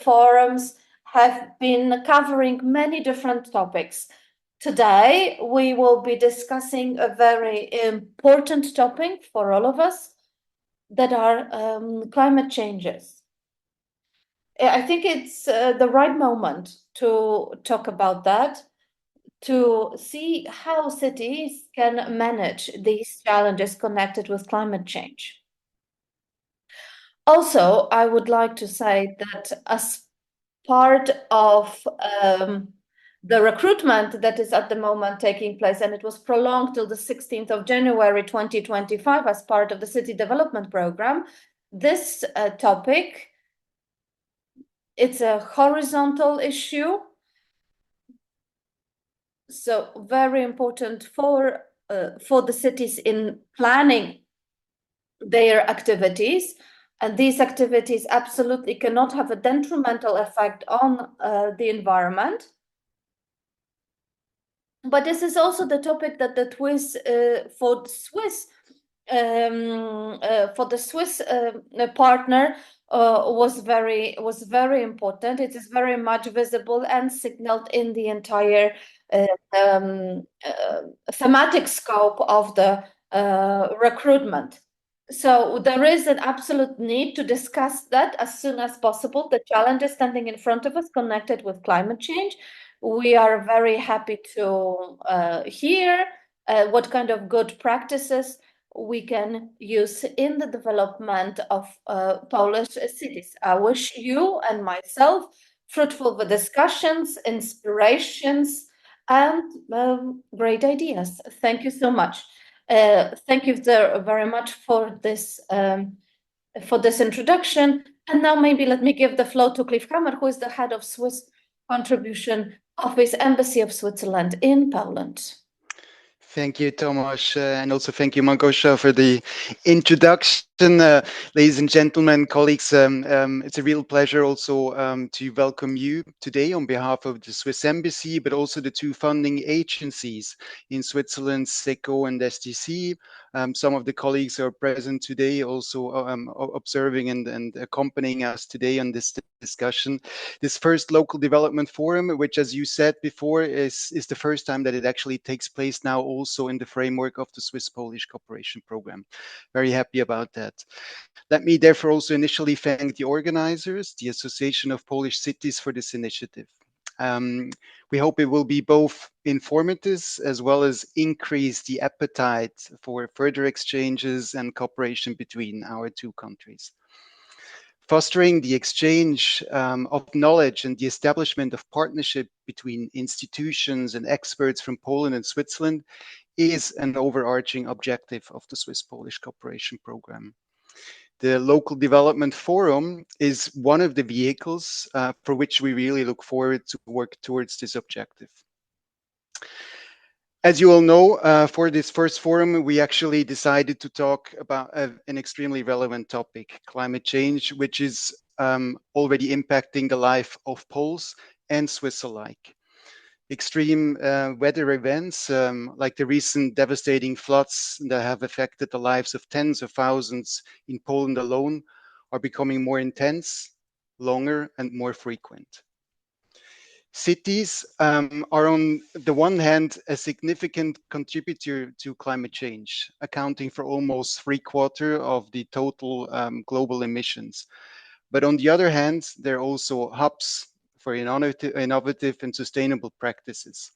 forums have been covering many different topics. Today, we will be discussing a very important topic for all of us, that are climate changes. I think it's the right moment to talk about that, to see how cities can manage these challenges connected with climate change. Also, I would like to say that as part of the recruitment that is at the moment taking place, and it was prolonged till the 16th of January 2025 as part of the City Development Program, this topic, it's a horizontal issue, so very important for the cities in planning their activities. And these activities absolutely cannot have a detrimental effect on the environment. But this is also the topic that the TWIS for the Swiss partner was very important. It is very much visible and signaled in the entire thematic scope of the recruitment. So there is an absolute need to discuss that as soon as possible, the challenges standing in front of us connected with climate change. We are very happy to hear what kind of good practices we can use in the development of Polish cities. I wish you and myself fruitful discussions, inspirations, and great ideas. Thank you so much. Thank you very much for this introduction. And now maybe let me give the floor to Cliff Hammer, who is the head of Swiss Contribution Office, Embassy of Switzerland in Poland. Thank you, Tomasz, and also thank you, Małgosia, for the introduction. Ladies and gentlemen, colleagues, it's a real pleasure also to welcome you today on behalf of the Swiss Embassy, but also the two funding agencies in Switzerland, SECO and SDC. Some of the colleagues are present today, also observing and accompanying us today on this discussion. This first local development forum, which, as you said before, is the first time that it actually takes place now also in the framework of the Swiss-Polish Cooperation Program. Very happy about that. Let me therefore also initially thank the organizers, the Association of Polish Cities, for this initiative. We hope it will be both informative as well as increase the appetite for further exchanges and cooperation between our two countries. Fostering the exchange of knowledge and the establishment of partnership between institutions and experts from Poland and Switzerland is an overarching objective of the Swiss-Polish Cooperation Program. The Local Development Forum is one of the vehicles for which we really look forward to work towards this objective. As you all know, for this first forum, we actually decided to talk about an extremely relevant topic, climate change, which is already impacting the life of Poles and Swiss alike. Extreme weather events, like the recent devastating floods that have affected the lives of tens of thousands in Poland alone, are becoming more intense, longer, and more frequent. Cities are on the one hand a significant contributor to climate change, accounting for almost 3/4 of the total global emissions. But on the other hand, they're also hubs for innovative and sustainable practices.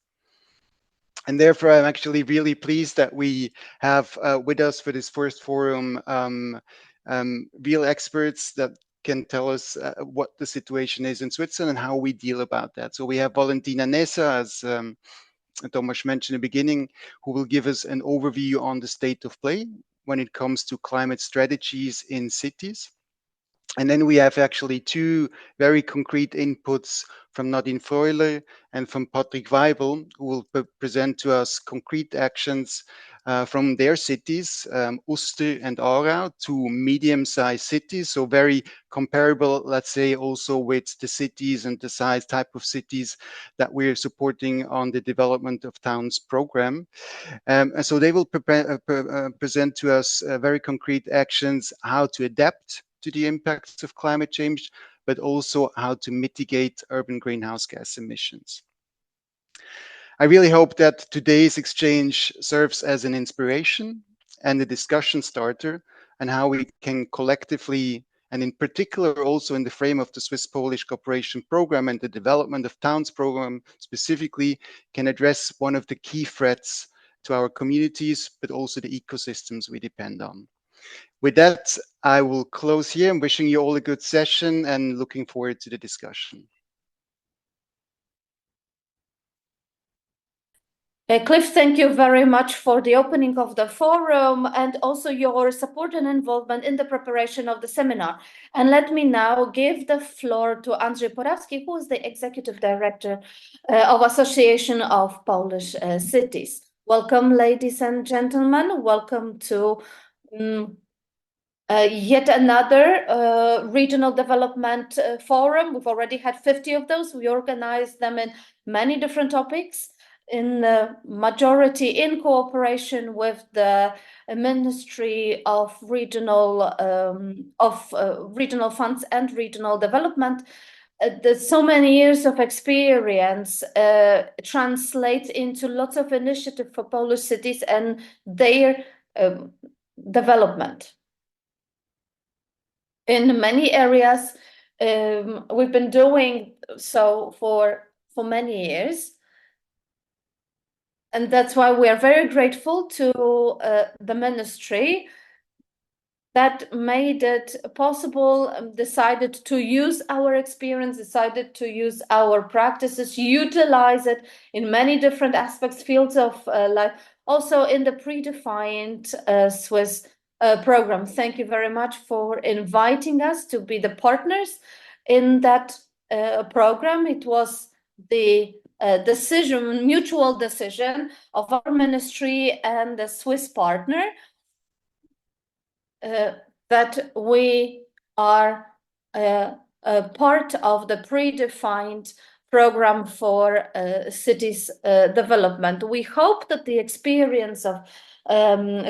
And therefore, I'm actually really pleased that we have with us for this first forum real experts that can tell us what the situation is in Switzerland and how we deal about that. So we have Valentina Nessa, as Tomasz mentioned in the beginning, who will give us an overview on the state of play when it comes to climate strategies in cities. And then we have actually two very concrete inputs from Nadine Freuler and from Patrick Weibel, who will present to us concrete actions from their cities, Uster and Aarau, two medium-sized cities, so very comparable, let's say, also with the cities and the size type of cities that we're supporting on the Development of Towns program. And so they will present to us very concrete actions, how to adapt to the impacts of climate change, but also how to mitigate urban greenhouse gas emissions. I really hope that today's exchange serves as an inspiration and a discussion starter on how we can collectively, and in particular also in the frame of the Swiss-Polish Cooperation Program and the Development of Towns Program specifically, can address one of the key threats to our communities, but also the ecosystems we depend on. With that, I will close here. I'm wishing you all a good session and looking forward to the discussion. Cliff, thank you very much for the opening of the forum and also your support and involvement in the preparation of the seminar. And let me now give the floor to Andrzej Porawski, who is the Executive Director of Association of Polish Cities. Welcome, ladies and gentlemen. Welcome to yet another regional development forum. We've already had 50 of those. We organized them in many different topics, in the majority in cooperation with the Ministry of Regional Funds and Regional Development. There's so many years of experience translate into lots of initiative for Polish cities and their development. In many areas, we've been doing so for many years. And that's why we are very grateful to the ministry that made it possible, decided to use our experience, decided to use our practices, utilize it in many different aspects, fields of life, also in the predefined Swiss program. Thank you very much for inviting us to be the partners in that program. It was the mutual decision of our ministry and the Swiss partner that we are a part of the predefined program for cities development. We hope that the experience of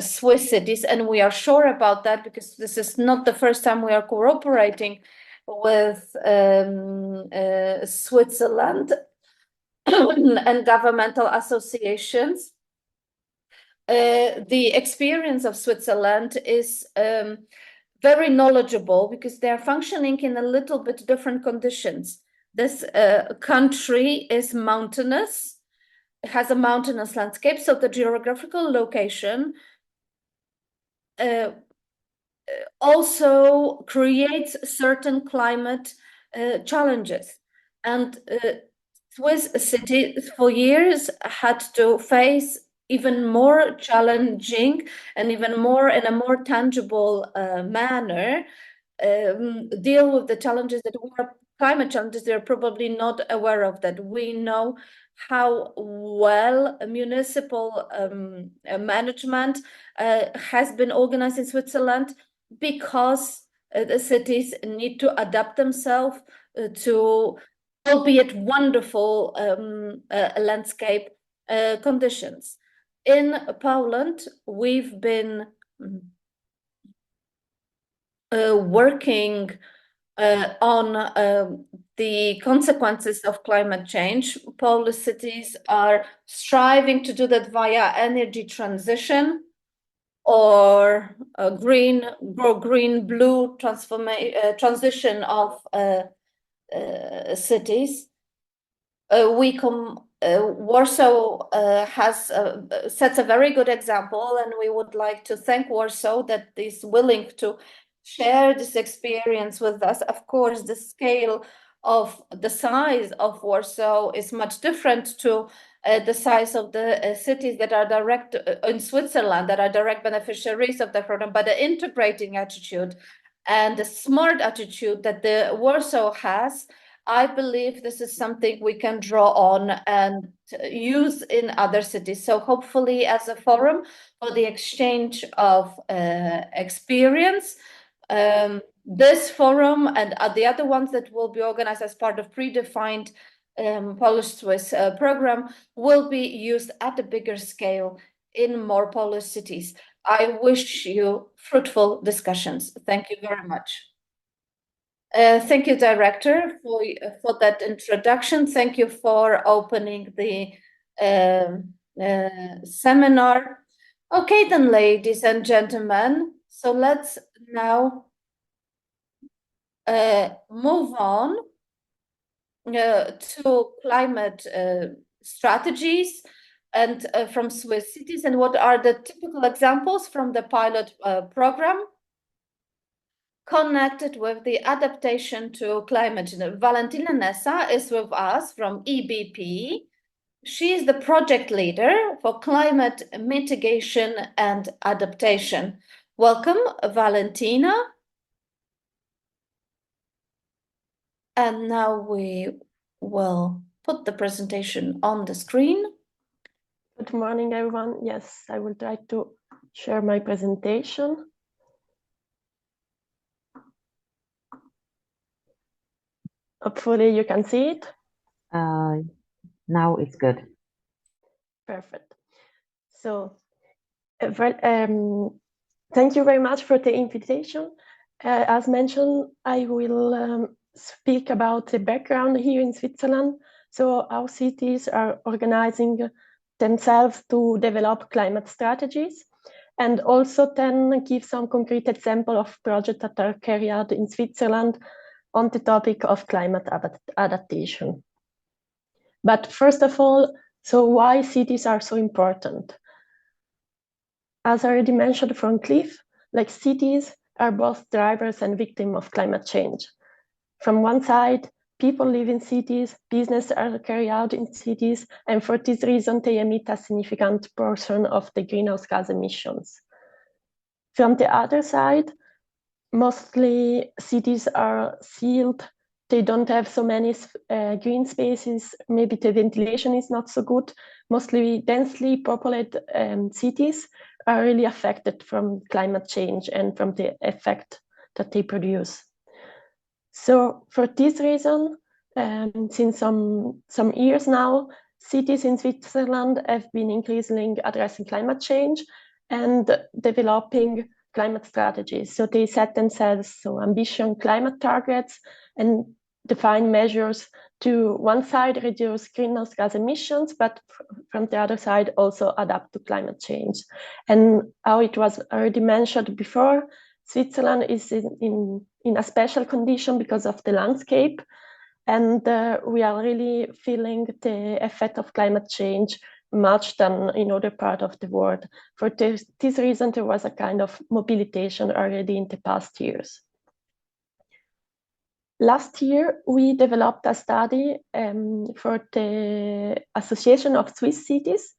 Swiss cities, and we are sure about that because this is not the first time we are cooperating with Switzerland and governmental associations. The experience of Switzerland is very knowledgeable because they are functioning in a little bit different conditions. This country is mountainous, it has a mountainous landscape, so the geographical location also creates certain climate challenges. And Swiss cities for years had to face even more challenging and even more in a more tangible manner, deal with the challenges that were climate challenges. They're probably not aware of that. We know how well municipal management has been organized in Switzerland because the cities need to adapt themselves to, albeit wonderful, landscape conditions. In Poland, we've been working on the consequences of climate change. Polish cities are striving to do that via energy transition or a green-blue transition of cities. Warsaw sets a very good example, and we would like to thank Warsaw that is willing to share this experience with us. Of course, the scale of the size of Warsaw is much different to the size of the cities that are direct in Switzerland, that are direct beneficiaries of the program, but the integrating attitude and the smart attitude that the Warsaw has, I believe this is something we can draw on and use in other cities. So hopefully as a forum for the exchange of experience, this forum and the other ones that will be organized as part of predefined Polish-Swiss program will be used at a bigger scale in more Polish cities. I wish you fruitful discussions. Thank you very much. Thank you, Director, for that introduction. Thank you for opening the seminar. Okay, then, ladies and gentlemen, so let's now move on to climate strategies and from Swiss cities, and what are the typical examples from the pilot program connected with the adaptation to climate change. Valentina Nessa is with us from EBP. She is the project leader for climate mitigation and adaptation. Welcome, Valentina. And now we will put the presentation on the screen. Good morning, everyone. Yes, I will try to share my presentation. Hopefully you can see it. Now it's good. Perfect. So, thank you very much for the invitation. As mentioned, I will speak about the background here in Switzerland. So our cities are organizing themselves to develop climate strategies, and also then give some concrete example of projects that are carried out in Switzerland on the topic of climate adaptation. But first of all, so why cities are so important? As already mentioned from Cliff, like cities are both drivers and victims of climate change. From one side, people live in cities, business are carried out in cities, and for this reason, they emit a significant portion of the greenhouse gas emissions. From the other side, mostly cities are sealed. They don't have so many green spaces. Maybe the ventilation is not so good. Mostly densely populated cities are really affected from climate change and from the effect that they produce. So for this reason, since some years now, cities in Switzerland have been increasingly addressing climate change and developing climate strategies. So they set themselves ambitious climate targets and define measures to one side reduce greenhouse gas emissions, but from the other side also adapt to climate change. And how it was already mentioned before, Switzerland is in a special condition because of the landscape, and we are really feeling the effect of climate change much than in other parts of the world. For this reason, there was a kind of mobilization already in the past years. Last year, we developed a study for the Association of Swiss Cities.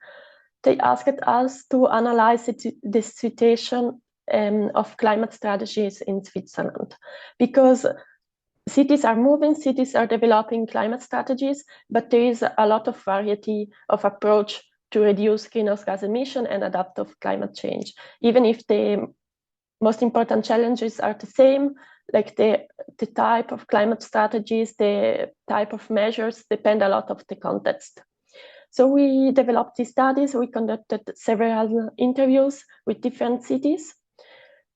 They asked us to analyze the situation of climate strategies in Switzerland, because cities are moving, cities are developing climate strategies, but there is a lot of variety of approach to reduce greenhouse gas emission and adapt to climate change. Even if the most important challenges are the same, like the type of climate strategies, the type of measures depend a lot of the context. So we developed these studies, we conducted several interviews with different cities,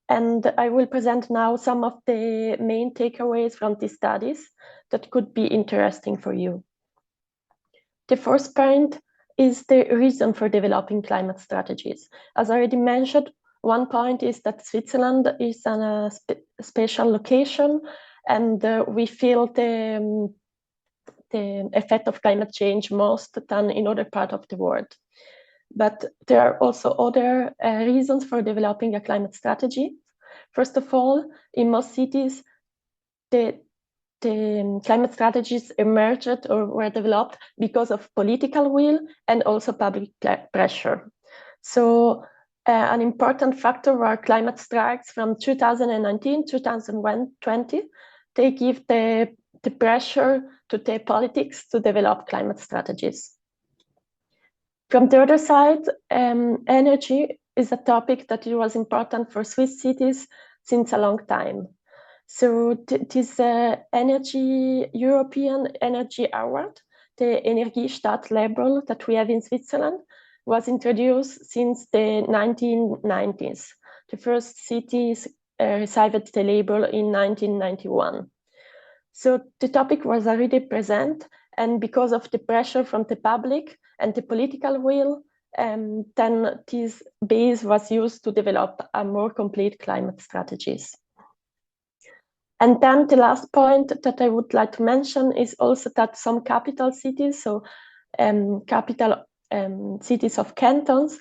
and I will present now some of the main takeaways from these studies that could be interesting for you. The first point is the reason for developing climate strategies. As already mentioned, one point is that Switzerland is in a special location, and we feel the effect of climate change most than in other parts of the world. But there are also other reasons for developing a climate strategy. First of all, in most cities, the climate strategies emerged or were developed because of political will and also public pressure. So an important factor were climate strikes from 2019 to 2020. They give the pressure to the politics to develop climate strategies. From the other side, energy is a topic that was important for Swiss cities since a long time. So this European Energy Award, the Energiestadt label that we have in Switzerland, was introduced since the 1990s. The first cities received the label in 1991. So the topic was already present, and because of the pressure from the public and the political will, then this base was used to develop a more complete climate strategies. And then the last point that I would like to mention is also that some capital cities, so capital cities of cantons,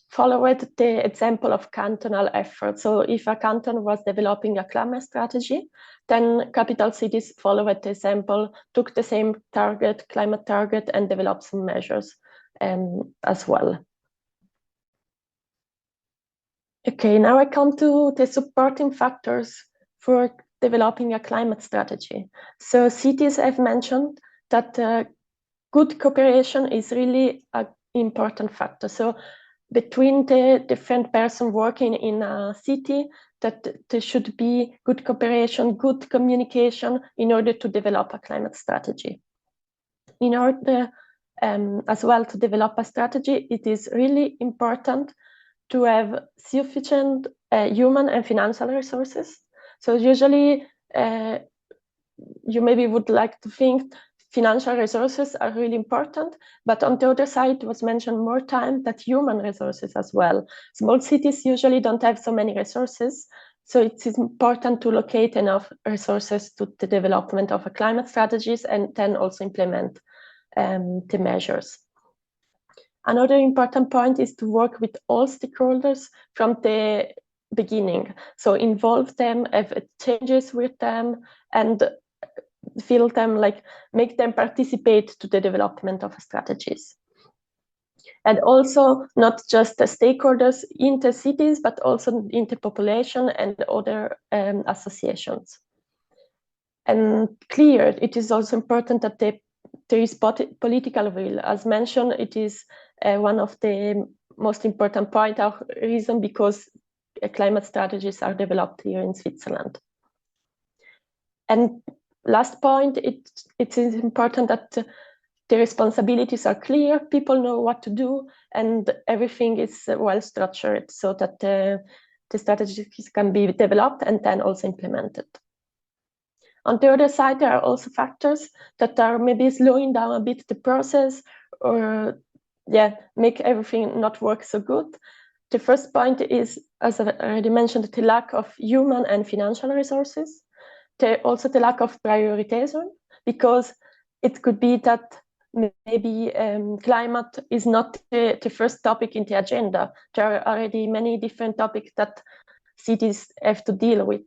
followed the example of cantonal efforts. So if a canton was developing a climate strategy, then capital cities followed the example, took the same target, climate target, and developed some measures as well. Okay, now I come to the supporting factors for developing a climate strategy. So cities have mentioned that good cooperation is really an important factor. So between the different person working in a city, that there should be good cooperation, good communication in order to develop a climate strategy. In order as well to develop a strategy, it is really important to have sufficient human and financial resources. So usually you maybe would like to think financial resources are really important, but on the other side, it was mentioned more time that human resources as well. Small cities usually don't have so many resources, so it is important to locate enough resources to the development of a climate strategies and then also implement the measures. Another important point is to work with all stakeholders from the beginning. So involve them, have changes with them, and feel them, like make them participate to the development of strategies. And also not just the stakeholders in the cities, but also in the population and other associations. And clear, it is also important that there is political will. As mentioned, it is one of the most important point of reason because climate strategies are developed here in Switzerland. And last point, it is important that the responsibilities are clear, people know what to do, and everything is well structured so that the strategies can be developed and then also implemented. On the other side, there are also factors that are maybe slowing down a bit the process or make everything not work so good. The first point is, as I already mentioned, the lack of human and financial resources. Also the lack of prioritization, because it could be that maybe climate is not the first topic in the agenda. There are already many different topics that cities have to deal with.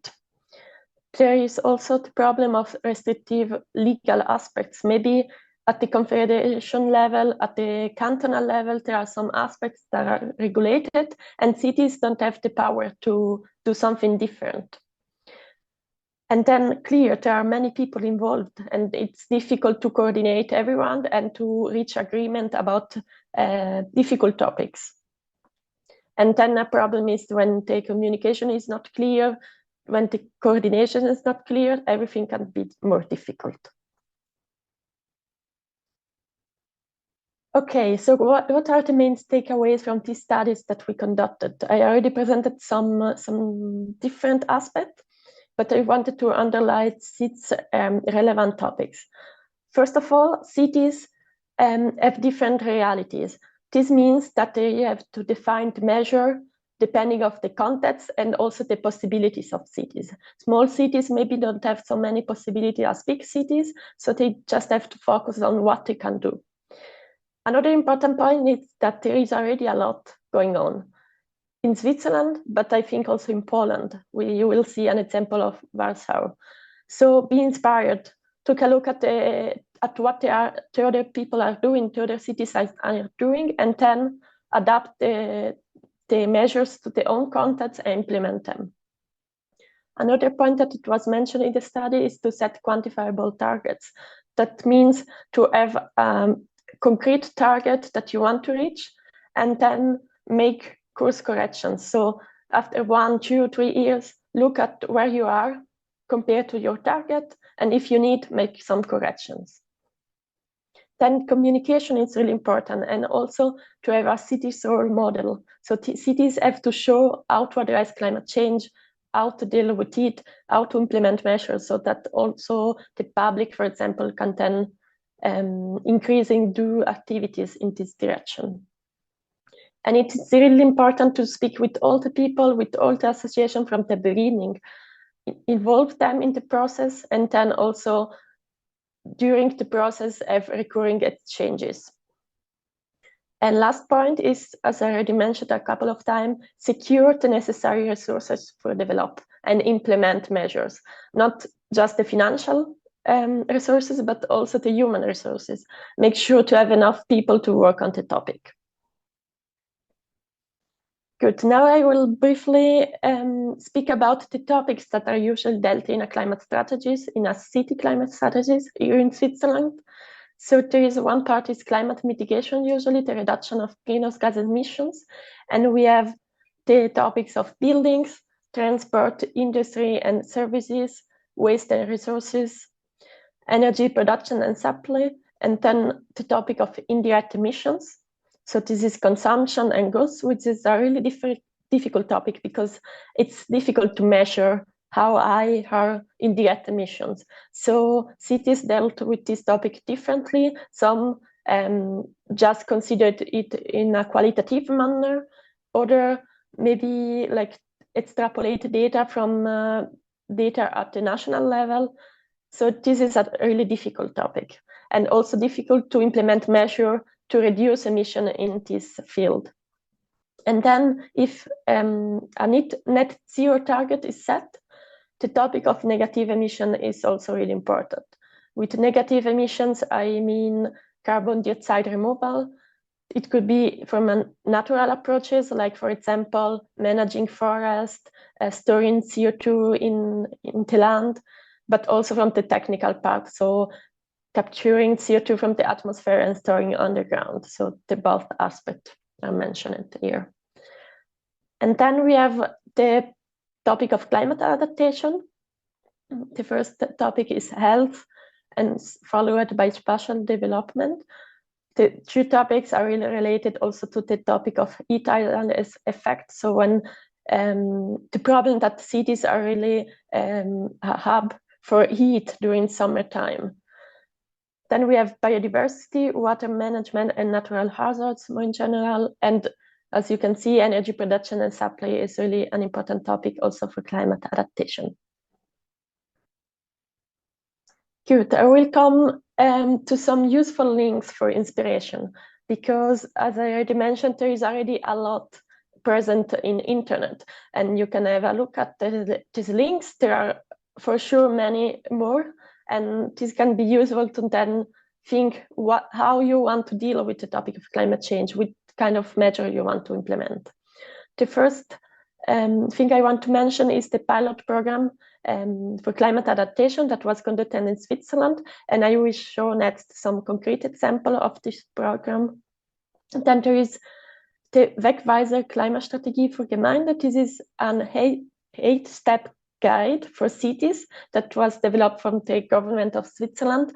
There is also the problem of restrictive legal aspects. Maybe at the confederation level, at the cantonal level, there are some aspects that are regulated and cities don't have the power to do something different. And then clear, there are many people involved and it's difficult to coordinate everyone and to reach agreement about difficult topics. And then a problem is when the communication is not clear, when the coordination is not clear, everything can be more difficult. Okay, so what are the main takeaways from these studies that we conducted? I already presented some different aspects, but I wanted to underline its relevant topics. First of all, cities have different realities. This means that they have to define the measure depending on the context and also the possibilities of cities. Small cities maybe don't have so many possibilities as big cities, so they just have to focus on what they can do. Another important point is that there is already a lot going on in Switzerland, but I think also in Poland. You will see an example of Warsaw. So be inspired, take a look at what the other people are doing, the other cities are doing, and then adapt the measures to their own context and implement them. Another point that it was mentioned in the study is to set quantifiable targets. That means to have concrete target that you want to reach and then make course corrections. So after 1, 2, 3 years, look at where you are compared to your target, and if you need, make some corrections. Then communication is really important, and also to have a city's role model. So cities have to show how to address climate change how to deal with it, how to implement measures so that also the public, for example, can then increasing do activities in this direction. And it is really important to speak with all the people, with all the association from the beginning, involve them in the process, and then also during the process have recurring exchanges. And last point is, as I already mentioned a couple of times, secure the necessary resources for develop and implement measures, not just the financial resources, but also the human resources. Make sure to have enough people to work on the topic. Good. Now I will briefly speak about the topics that are usually dealt in a climate strategies, in a city climate strategies here in Switzerland. So there is one part is climate mitigation, usually the reduction of greenhouse gas emissions. And we have the topics of buildings, transport, industry and services, waste and resources, energy production and supply, and then the topic of indirect emissions. So this is consumption and goods, which is a really difficult topic because it's difficult to measure how high are indirect emissions. So cities dealt with this topic differently. Some just considered it in a qualitative manner, other maybe like extrapolate data from data at the national level. So this is a really difficult topic, and also difficult to implement measure to reduce emission in this field. And then if a net zero target is set, the topic of negative emission is also really important. With negative emissions, I mean carbon dioxide removal. It could be from natural approaches, like, for example, managing forest, storing CO2 in the land, but also from the technical part. So capturing CO2 from the atmosphere and storing underground. So the both aspects are mentioned here. And then we have the topic of climate adaptation. The first topic is health, and followed by spatial development. The two topics are really related also to the topic of heat island effect. So when the problem that cities are really a hub for heat during summertime. Then we have biodiversity, water management, and natural hazards more in general. And as you can see, energy production and supply is really an important topic also for climate adaptation. Good. I will come to some useful links for inspiration, because as I already mentioned, there is already a lot present in internet, and you can have a look at these links. There are for sure many more, and this can be useful to then think how you want to deal with the topic of climate change, what kind of measure you want to implement. The first thing I want to mention is the pilot program for climate adaptation that was conducted in Switzerland, and I will show next some concrete example of this program. And then there is the Wegweiser Klimastrategie für Gemeinden. This is an 8-step guide for cities that was developed from the government of Switzerland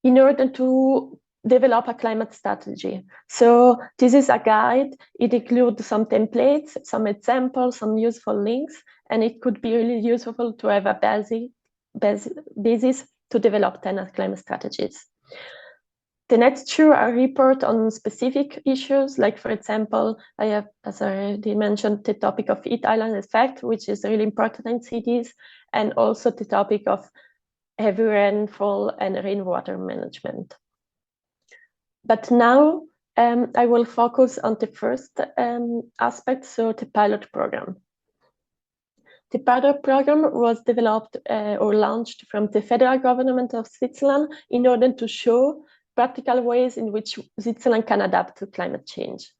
in order to develop a climate strategy. So this is a guide. It includes some templates, some examples, some useful links, and it could be really useful to have a basis to develop 10 climate strategies. The next two are report on specific issues, like, for example, I have, as I already mentioned, the topic of heat island effect, which is really important in cities, and also the topic of heavy rainfall and rainwater management. But now I will focus on the first aspect, so the pilot program. The pilot program was developed or launched from the federal government of Switzerland in order to show practical ways in which Switzerland can adapt to climate change.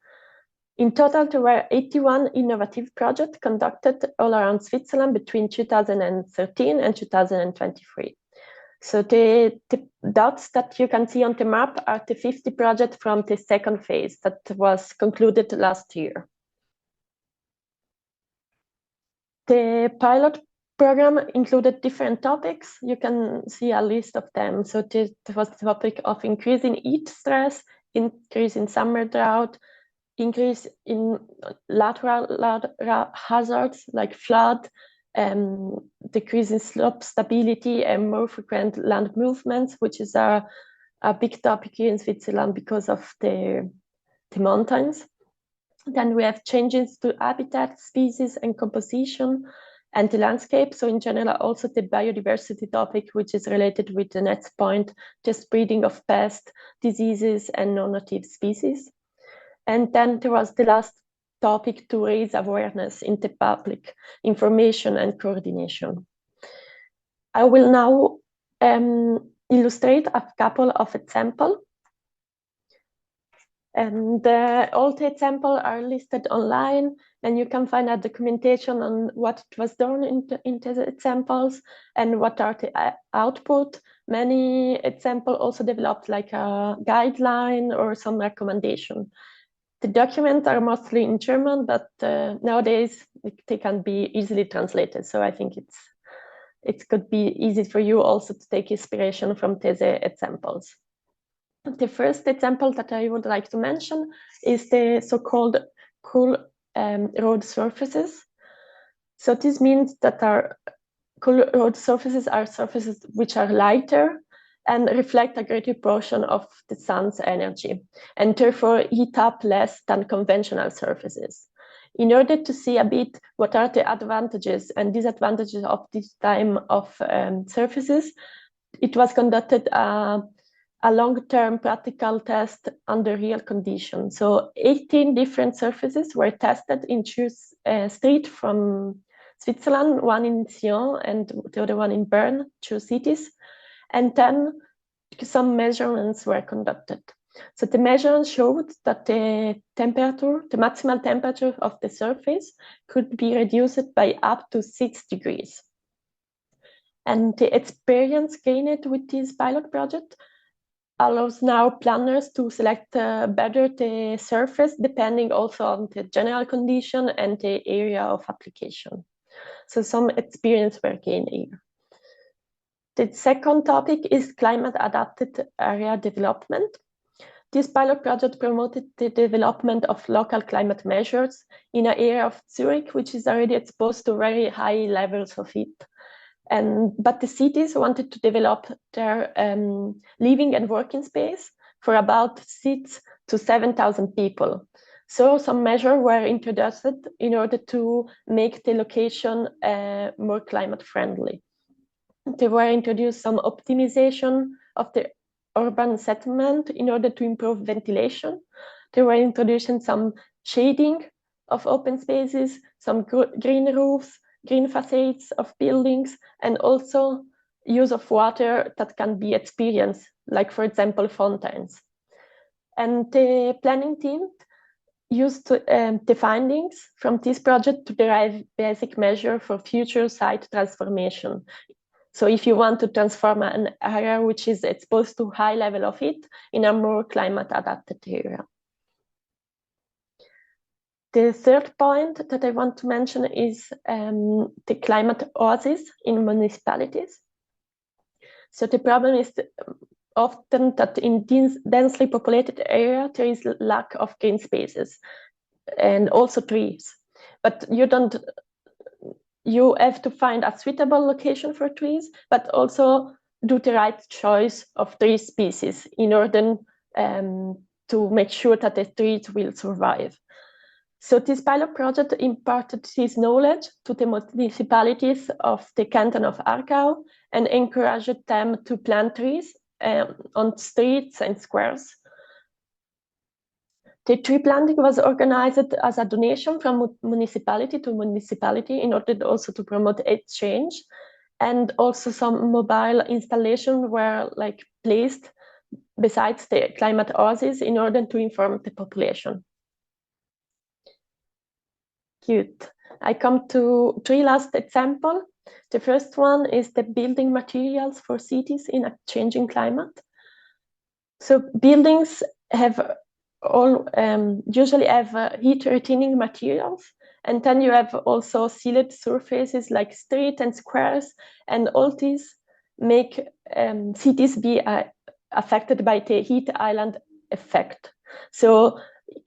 In total, there were 81 innovative projects conducted all around Switzerland between 2013 and 2023. So the dots that you can see on the map are the 50 projects from the second phase that was concluded last year. The pilot program included different topics. You can see a list of them. So this was the topic of increasing heat stress, increase in summer drought, increase in lateral hazards like flood, decrease in slope stability and more frequent land movements, which is a big topic here in Switzerland because of the mountains. Then we have changes to habitat, species, and composition, and the landscape. So in general, also the biodiversity topic, which is related with the next point, just breeding of pests, diseases, and non-native species. And then there was the last topic to raise awareness in the public, information and coordination. I will now illustrate a couple of examples. And all the examples are listed online, and you can find a documentation on what was done in the examples and what are the output. Many examples also developed like a guideline or some recommendation. The documents are mostly in German, but nowadays they can be easily translated. So I think it could be easy for you also to take inspiration from these examples. The first example that I would like to mention is the so-called cool road surfaces. So this means that our cool road surfaces are surfaces which are lighter and reflect a greater portion of the sun's energy, and therefore heat up less than conventional surfaces. In order to see a bit what are the advantages and disadvantages of this type of surfaces, it was conducted a long-term practical test under real conditions. So 18 different surfaces were tested in two streets from Switzerland, one in Sion and the other one in Bern, two cities. And then some measurements were conducted. So the measurements showed that the maximal temperature of the surface could be reduced by up to 6 degrees. And the experience gained with this pilot project allows now planners to select better the surface depending also on the general condition and the area of application. So some experience were gained here. The second topic is climate adapted area development. This pilot project promoted the development of local climate measures in an area of Zurich, which is already exposed to very high levels of heat. But the cities wanted to develop their living and working space for about 6,000 to 7,000 people. So some measures were introduced in order to make the location more climate friendly. There were introduced some optimization of the urban settlement in order to improve ventilation. There were introduced some shading of open spaces, some green roofs, green facades of buildings, and also use of water that can be experienced, like for example, fountains. And the planning team used the findings from this project to derive basic measure for future site transformation. So if you want to transform an area which is exposed to high level of heat in a more climate adapted area. The third point that I want to mention is the climate oasis in municipalities. So the problem is often that in densely populated area, there is lack of green spaces and also trees. But you have to find a suitable location for trees, but also do the right choice of tree species in order to make sure that the trees will survive. So this pilot project imparted this knowledge to the municipalities of the canton of Aargau and encouraged them to plant trees on streets and squares. The tree planting was organized as a donation from municipality to municipality in order also to promote exchange, and also some mobile installations were like placed besides the climate oasis in order to inform the population. Good. I come to three last examples. The first one is the building materials for cities in a changing climate. So buildings have usually have heat retaining materials, and then you have also sealed surfaces like streets and squares, and all these make cities be affected by the heat island effect. So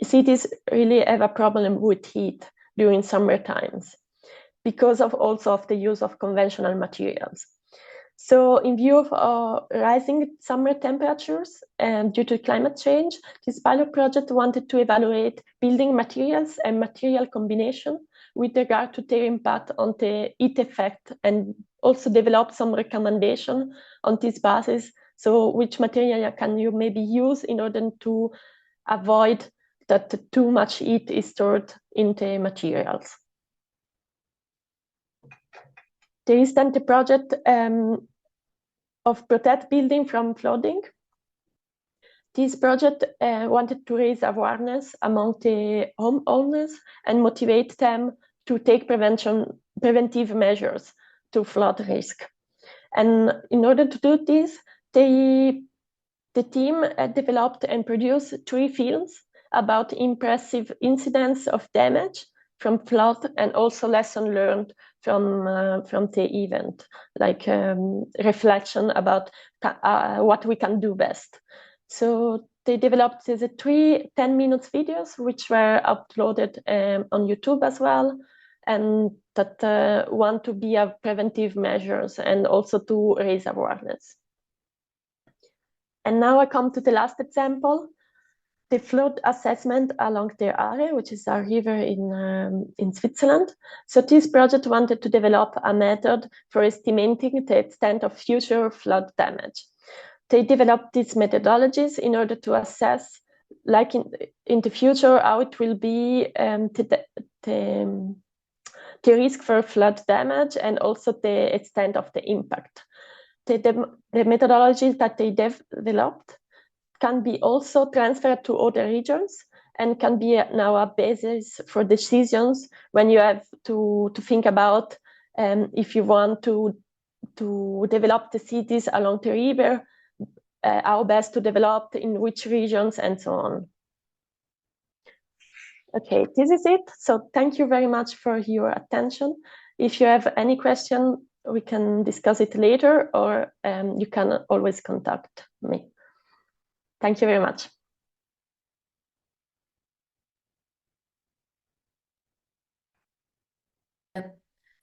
cities really have a problem with heat during summer times. because of also of the use of conventional materials. So in view of rising summer temperatures and due to climate change, this pilot project wanted to evaluate building materials and material combination with regard to their impact on the heat effect, and also develop some recommendation on this basis. So which material can you maybe use in order to avoid that too much heat is stored in the materials. There is then the project of protect building from flooding. This project wanted to raise awareness among the homeowners and motivate them to take preventive measures to flood risk. And in order to do this, the team developed and produced 3 films about impressive incidents of damage from flood and also lesson learned from the event, like reflection about what we can do best. So they developed the 3 10-minute videos, which were uploaded on YouTube as well, and that want to be preventive measures and also to raise awareness. And now I come to the last example, the flood assessment along the Aare, which is a river in Switzerland. So this project wanted to develop a method for estimating the extent of future flood damage. They developed these methodologies in order to assess, like in the future, how it will be the risk for flood damage and also the extent of the impact. The methodologies that they developed can be also transferred to other regions and can be now a basis for decisions when you have to think about if you want to develop the cities along the river, how best to develop, in which regions, and so on. Okay, this is it. So thank you very much for your attention. If you have any question, we can discuss it later, or you can always contact me. Thank you very much.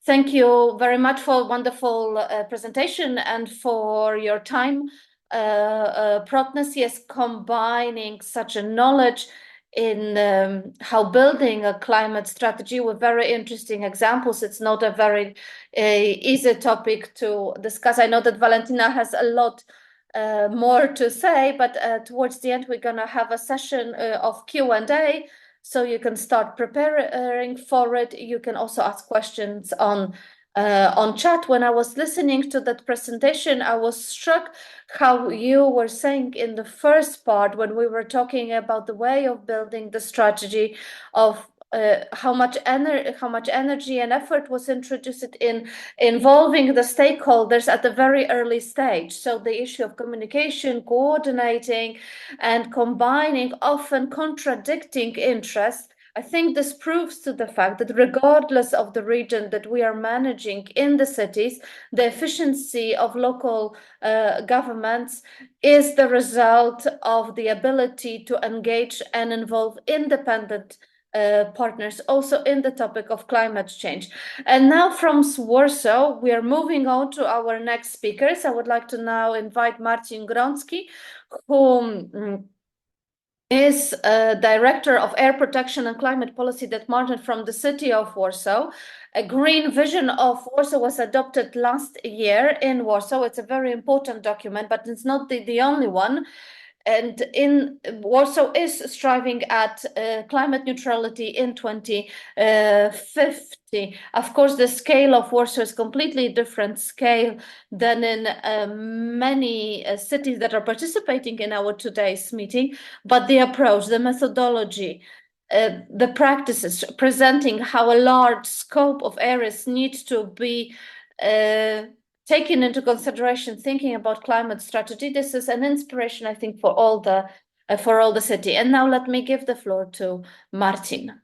Thank you very much for a wonderful presentation and for your time. Protnes is combining such a knowledge in how building a climate strategy with very interesting examples. It's not a very easy topic to discuss. I know that Valentina has a lot more to say, but towards the end we're gonna have a session of Q&A, so you can start preparing for it. You can also ask questions on chat. When I was listening to that presentation, I was struck how you were saying in the first part, when we were talking about the way of building the strategy, of how much energy and effort was introduced in involving the stakeholders at the very early stage. So the issue of communication, coordinating, and combining often contradicting interests. I think this proves to the fact that regardless of the region that we are managing in the cities, the efficiency of local governments is the result of the ability to engage and involve independent partners also in the topic of climate change. And now from Warsaw, we are moving on to our next speakers. I would like to now invite Marcin Grącki, who is Director of Air Protection and Climate Policy Department from the City of Warsaw. A Green Vision of Warsaw was adopted last year in Warsaw. It's a very important document, but it's not the only one. And in Warsaw is striving at climate neutrality in 2050. Of course, the scale of Warsaw is completely different scale than in many cities that are participating in our today's meeting, but the approach, the methodology, the practices presenting how a large scope of areas need to be taken into consideration, thinking about climate strategy. This is an inspiration, I think, for all the city. And now let me give the floor to Marcin.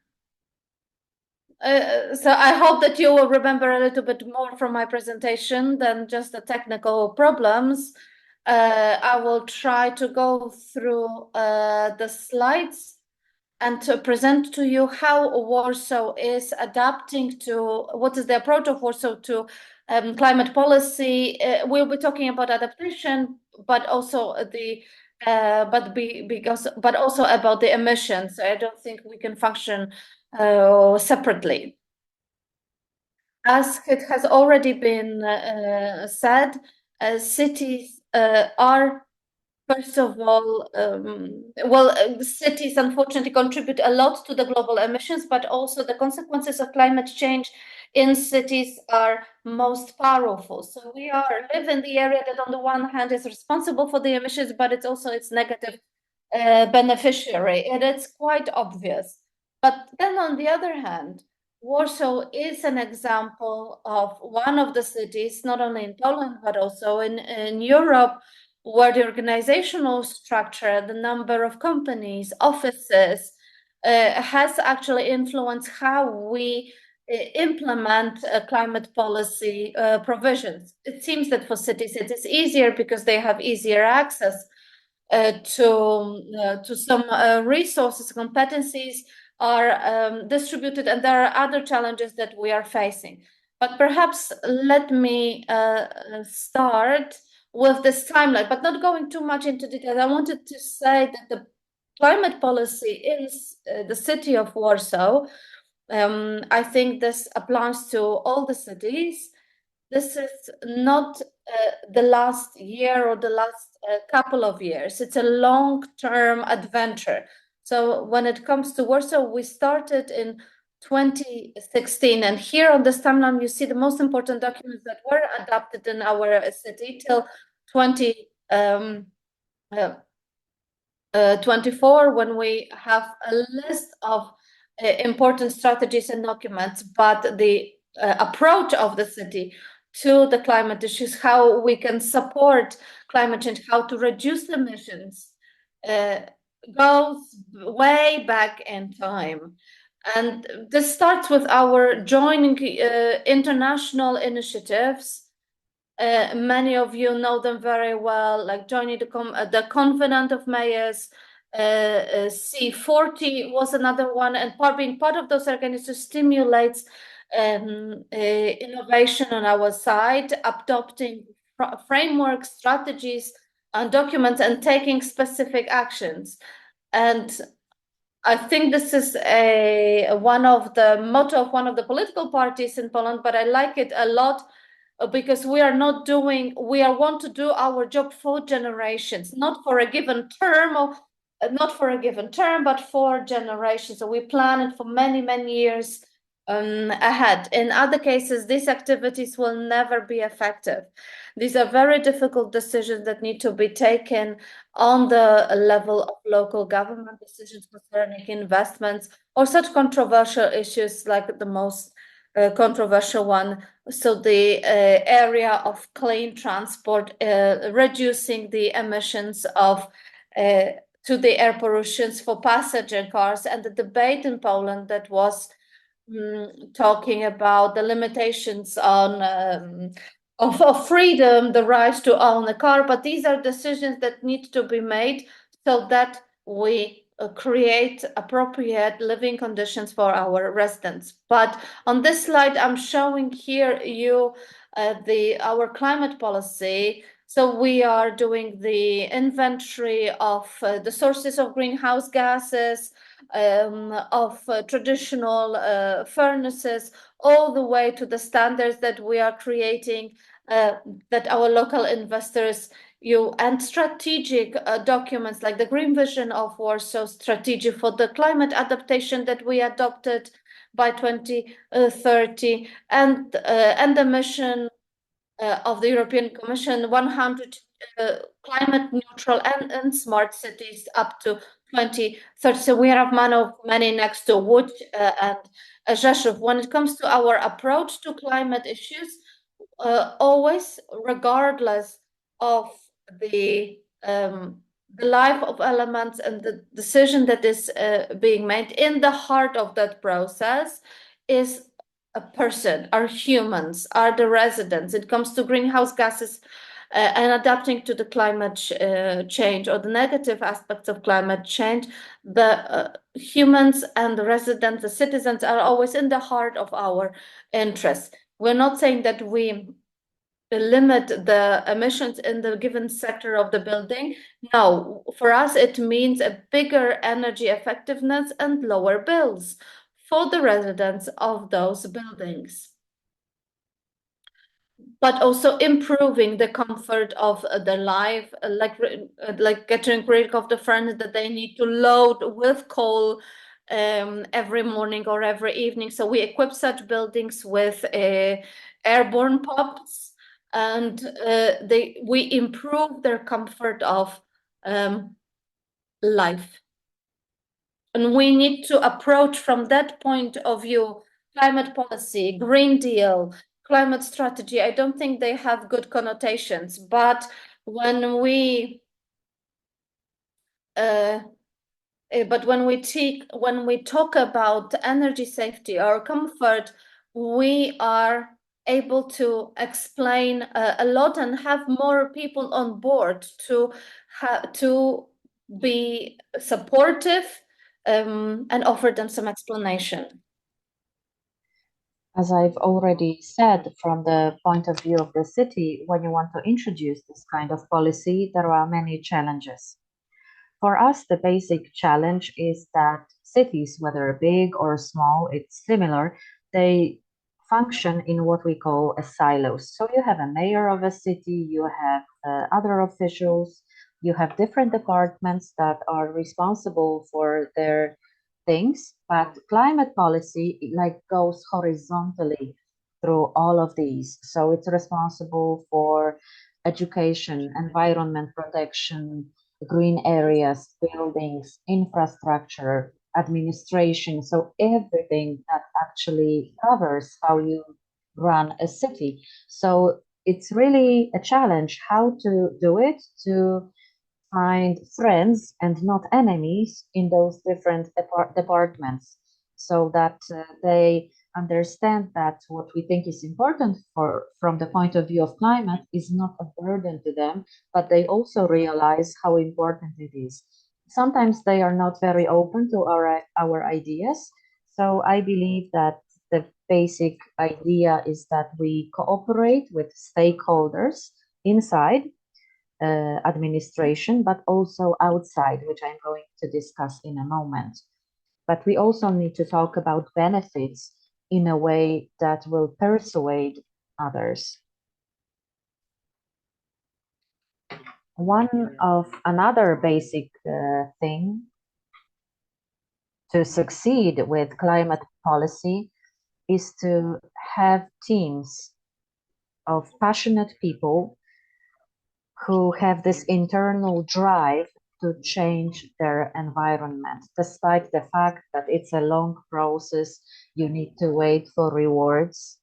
So I hope that you will remember a little bit more from my presentation than just the technical problems. I will try to go through the slides. and to present to you how Warsaw is adapting to, what is the approach of Warsaw to climate policy. We'll be talking about adaptation, but also but also about the emissions. I don't think we can function separately. As it has already been said, cities are, first of all, cities unfortunately contribute a lot to the global emissions, but also the consequences of climate change in cities are most powerful. So we live in the area that on the one hand is responsible for the emissions, but it's also its negative beneficiary, and it's quite obvious. But then on the other hand, Warsaw is an example of one of the cities, not only in Poland, but also in Europe, where the organizational structure, the number of companies, offices, has actually influenced how we implement climate policy provisions. It seems that for cities it is easier because they have easier access to some resources, competencies are distributed, and there are other challenges that we are facing. But perhaps let me start with this timeline, but not going too much into detail. I wanted to say that the climate policy in the city of Warsaw, I think this applies to all the cities. This is not the last year or the last couple of years. It's a long-term adventure. So when it comes to Warsaw, we started in 2016, and here on this timeline you see the most important documents that were adopted in our city till 2024, when we have a list of important strategies and documents, but the approach of the city to the climate issues, how we can support climate change, how to reduce emissions, goes way back in time. And this starts with our joining international initiatives. Many of you know them very well, like joining the Covenant of Mayors. C40 was another one, and being part of those organizations stimulates innovation on our side, adopting framework strategies and documents and taking specific actions. And I think this is one of the motto of one of the political parties in Poland, but I like it a lot because we want to do our job for generations, not for a given term, but for generations. So we plan it for many, many years ahead. In other cases, these activities will never be effective. These are very difficult decisions that need to be taken on the level of local government, decisions concerning investments or such controversial issues like the most controversial one. So the area of clean transport, reducing the emissions of to the air pollutions for passenger cars, and the debate in Poland that was talking about the limitations on of freedom, the right to own a car. But these are decisions that need to be made so that we create appropriate living conditions for our residents. But on this slide, I'm showing here you our climate policy. So we are doing the inventory of the sources of greenhouse gases, of traditional furnaces, all the way to the standards that we are creating, that our local investors and strategic documents like the Green Vision of Warsaw Strategy for the climate adaptation that we adopted by 2030, and the mission of the European Commission, 100 climate neutral and smart cities up to 2030. So we have many next to Łódź and Rzeszów. When it comes to our approach to climate issues, always, regardless of the life of elements and the decision that is being made, in the heart of that process is a person, are humans, are the residents. It comes to greenhouse gases, and adapting to the climate change or the negative aspects of climate change, the humans and the residents, the citizens are always in the heart of our interests. We're not saying that we limit the emissions in the given sector of the building. No, for us, it means a bigger energy effectiveness and lower bills for the residents of those buildings. But also improving the comfort of their life, like getting rid of the furnace that they need to load with coal every morning or every evening. So we equip such buildings with airborne pumps, and we improve their comfort of life. And we need to approach from that point of view climate policy, Green Deal, climate strategy. I don't think they have good connotations, but when we talk about energy safety or comfort, we are able to explain a lot and have more people on board to be supportive and offer them some explanation. As I've already said, from the point of view of the city, when you want to introduce this kind of policy, there are many challenges. For us, the basic challenge is that cities, whether big or small, it's similar, they function in what we call a silos. So you have a mayor of a city, you have other officials, you have different departments that are responsible for their things, but climate policy like goes horizontally through all of these. So it's responsible for education, environment protection, green areas, buildings, infrastructure, administration. So everything that actually covers how you run a city. So it's really a challenge how to do it, to find friends and not enemies in those different departments, so that they understand that what we think is important from the point of view of climate is not a burden to them, but they also realize how important it is. Sometimes they are not very open to our ideas. So I believe that the basic idea is that we cooperate with stakeholders inside administration, but also outside, which I'm going to discuss in a moment. But we also need to talk about benefits in a way that will persuade others. One of another basic thing to succeed with climate policy is to have teams of passionate people who have this internal drive to change their environment, despite the fact that it's a long process. You need to wait for rewards,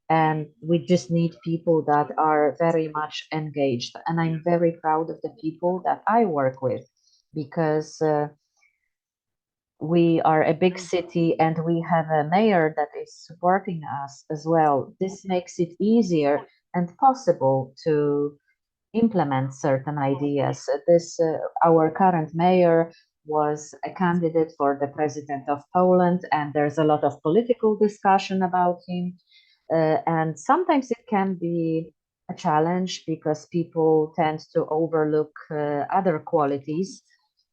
and we just need people that are very much engaged. And I'm very proud of the people that I work with, because we are a big city and we have a mayor that is supporting us as well. This makes it easier and possible to implement certain ideas. Our current mayor was a candidate for the president of Poland, and there's a lot of political discussion about him. And sometimes it can be a challenge because people tend to overlook other qualities.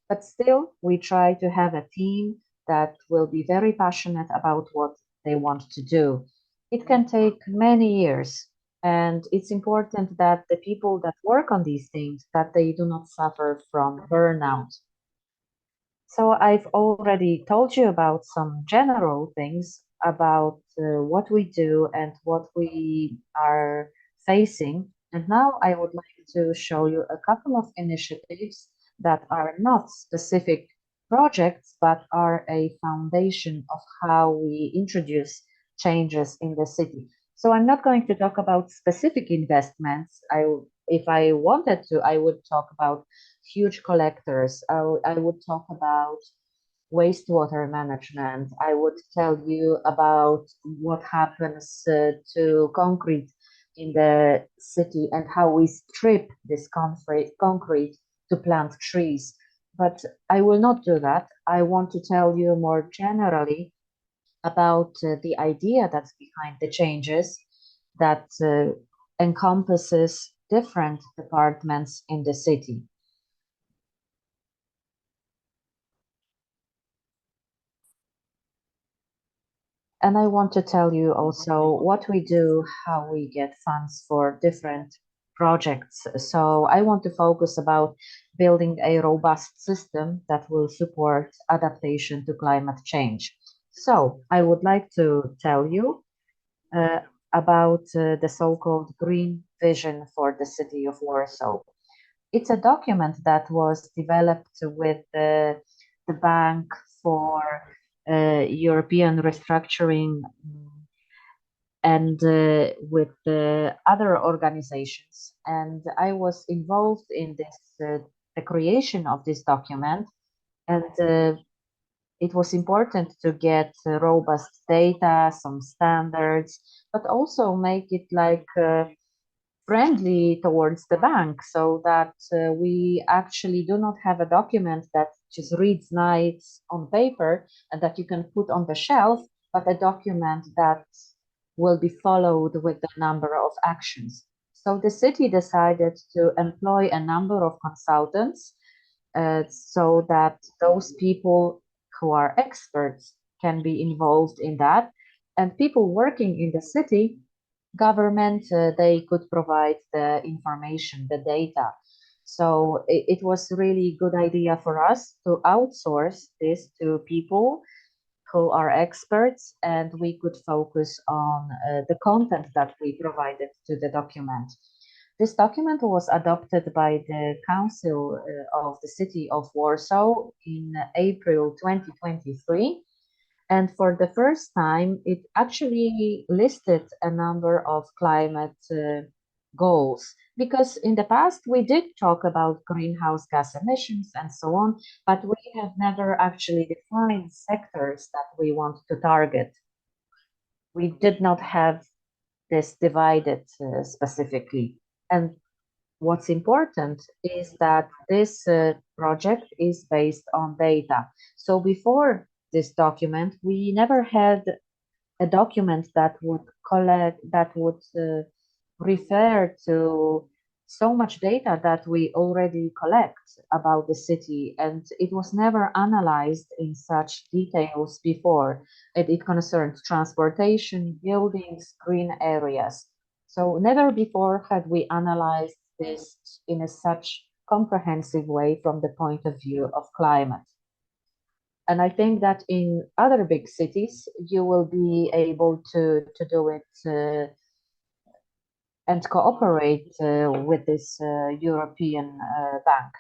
But still, we try to have a team that will be very passionate about what they want to do. It can take many years, and it's important that the people that work on these things, that they do not suffer from burnout. So I've already told you about some general things about what we do and what we are facing. And now I would like to show you a couple of initiatives that are not specific projects, but are a foundation of how we introduce changes in the city. So I'm not going to talk about specific investments. If I wanted to, I would talk about huge collectors. I would talk about wastewater management. I would tell you about what happens to concrete in the city and how we strip this concrete to plant trees. But I will not do that. I want to tell you more generally about the idea that's behind the changes that encompasses different departments in the city. And I want to tell you also what we do, how we get funds for different projects. So I want to focus about building a robust system that will support adaptation to climate change. So I would like to tell you about the so-called Green Vision for the city of Warsaw. It's a document that was developed with the Bank for European Restructuring and with the other organizations. And I was involved in this, the creation of this document. And it was important to get robust data, some standards, but also make it like friendly towards the bank, so that we actually do not have a document that just reads nice on paper and that you can put on the shelf, but a document that will be followed with a number of actions. So the city decided to employ a number of consultants so that those people who are experts can be involved in that. And people working in the city government, they could provide the information, the data. So it was really good idea for us to outsource this to people who are experts, and we could focus on the content that we provided to the document. This document was adopted by the Council of the City of Warsaw in April 2023. And for the first time, it actually listed a number of climate goals. Because in the past, we did talk about greenhouse gas emissions and so on, but we have never actually defined sectors that we want to target. We did not have this divided specifically. And what's important is that this project is based on data. So before this document, we never had a document that would collect, that would refer to so much data that we already collect about the city, and it was never analyzed in such details before. It concerns transportation, buildings, green areas. So never before had we analyzed this in a such comprehensive way from the point of view of climate. And I think that in other big cities, you will be able to do it and cooperate with this European bank.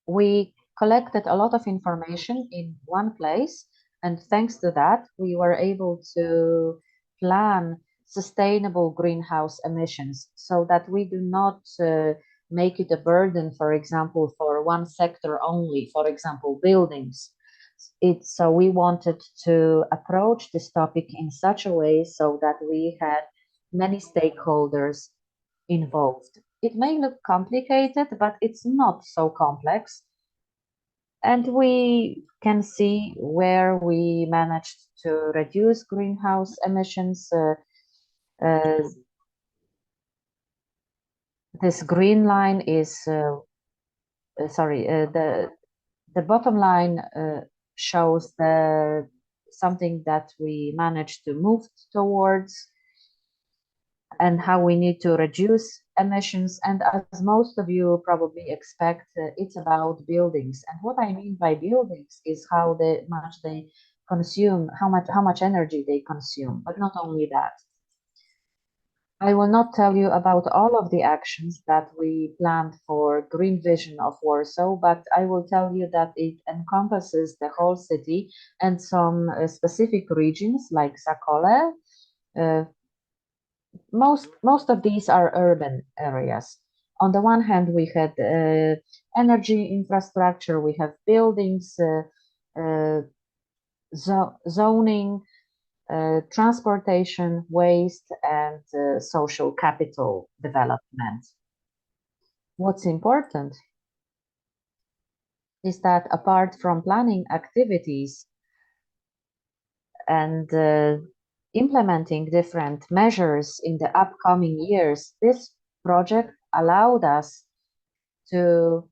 We collected a lot of information in one place, and thanks to that, we were able to plan sustainable greenhouse emissions so that we do not make it a burden, for example, for one sector only, for example, buildings. So we wanted to approach this topic in such a way so that we had many stakeholders involved. It may look complicated, but it's not so complex. And we can see where we managed to reduce greenhouse emissions. This green line is, the bottom line shows something that we managed to move towards and how we need to reduce emissions. And as most of you probably expect, it's about buildings. And what I mean by buildings is how much they consume, how much energy they consume, but not only that. I will not tell you about all of the actions that we planned for Green Vision of Warsaw, but I will tell you that it encompasses the whole city and some specific regions like Zakole. Most of these are urban areas. On the one hand, we had energy infrastructure, we have buildings, zoning, transportation, waste, and social capital development. What's important is that apart from planning activities and implementing different measures in the upcoming years, this project allowed us to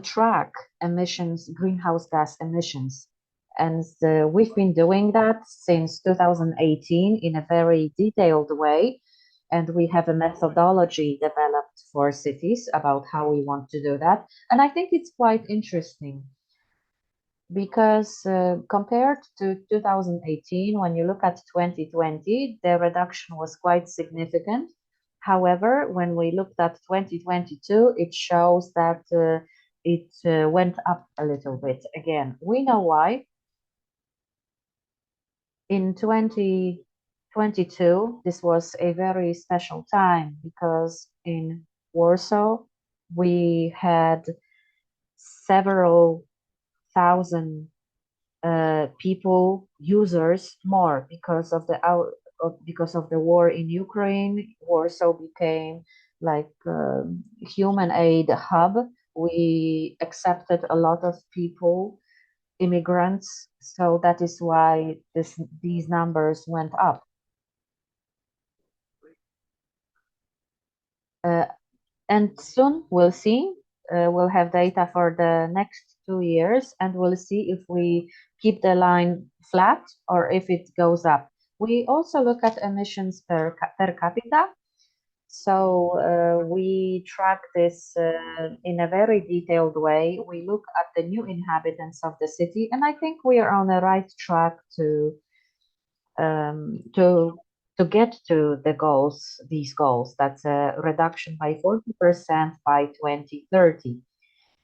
track emissions, greenhouse gas emissions. And we've been doing that since 2018 in a very detailed way. And we have a methodology developed for cities about how we want to do that. And I think it's quite interesting because compared to 2018, when you look at 2020, the reduction was quite significant. However, when we looked at 2022, it shows that it went up a little bit again. We know why. In 2022, this was a very special time because in Warsaw, we had several thousand people, users more because of the war in Ukraine. Warsaw became like human aid hub. We accepted a lot of people, immigrants, so that is why these numbers went up. And soon we'll see. We'll have data for the next 2 years, and we'll see if we keep the line flat or if it goes up. We also look at emissions per capita. So we track this in a very detailed way. We look at the new inhabitants of the city, and I think we are on the right track to get to these goals. That's a reduction by 40% by 2030.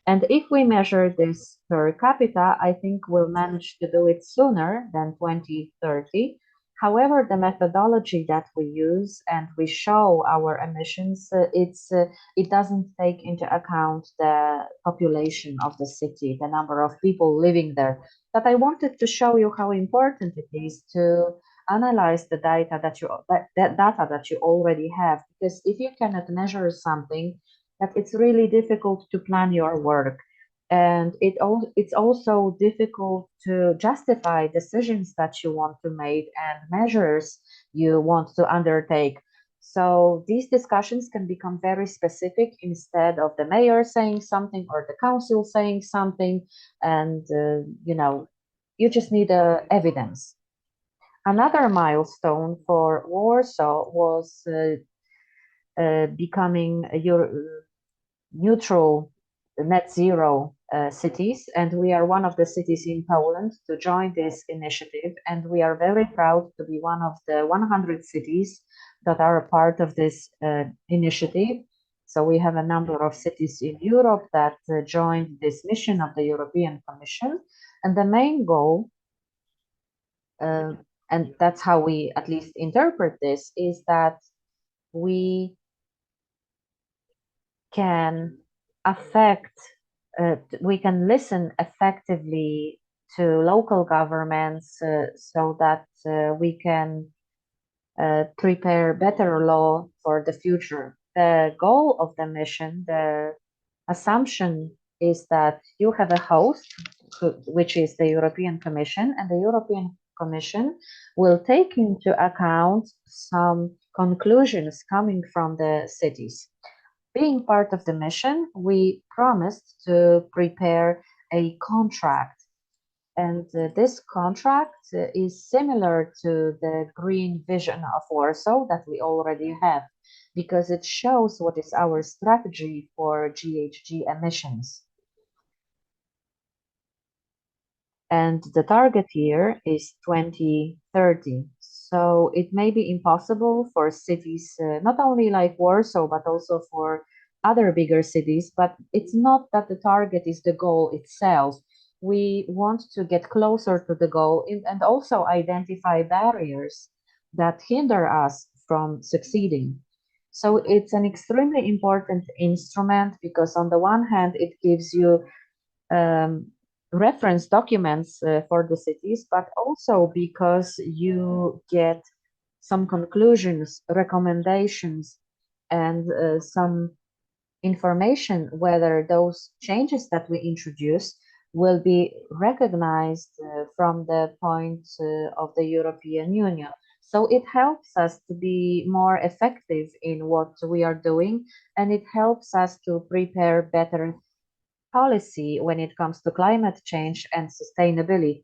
And if we measure this per capita, I think we'll manage to do it sooner than 2030. However, the methodology that we use and we show our emissions, it doesn't take into account the population of the city, the number of people living there. But I wanted to show you how important it is to analyze the data that you already have, because if you cannot measure something, that it's really difficult to plan your work. And it's also difficult to justify decisions that you want to make and measures you want to undertake. So these discussions can become very specific instead of the mayor saying something or the council saying something, and you just need evidence. Another milestone for Warsaw was becoming a neutral net zero cities, and we are one of the cities in Poland to join this initiative, and we are very proud to be one of the 100 cities that are a part of this initiative. So we have a number of cities in Europe that joined this mission of the European Commission, and the main goal, and that's how we at least interpret this, is that we can we can listen effectively to local governments so that we can prepare better law for the future. The goal of the mission, the assumption is that you have a host, which is the European Commission, and the European Commission will take into account some conclusions coming from the cities. Being part of the mission, we promised to prepare a contract. And this contract is similar to the green vision of Warsaw that we already have, because it shows what is our strategy for GHG emissions. And the target year is 2030. So it may be impossible for cities, not only like Warsaw, but also for other bigger cities. But it's not that the target is the goal itself. We want to get closer to the goal and also identify barriers that hinder us from succeeding. So it's an extremely important instrument because on the one hand, it gives you reference documents for the cities, but also because you get some conclusions, recommendations, and some information whether those changes that we introduce will be recognized from the point of the European Union. So it helps us to be more effective in what we are doing, and it helps us to prepare better policy when it comes to climate change and sustainability.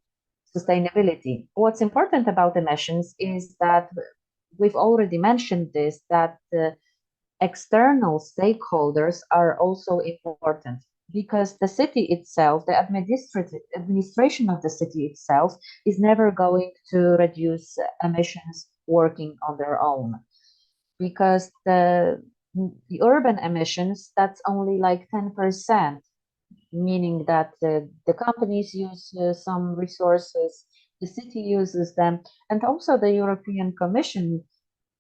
What's important about emissions is that we've already mentioned this, that external stakeholders are also important because the city itself, the administration of the city itself, is never going to reduce emissions working on their own, because the urban emissions, that's only like 10%, meaning that the companies use some resources, the city uses them, and also the European Commission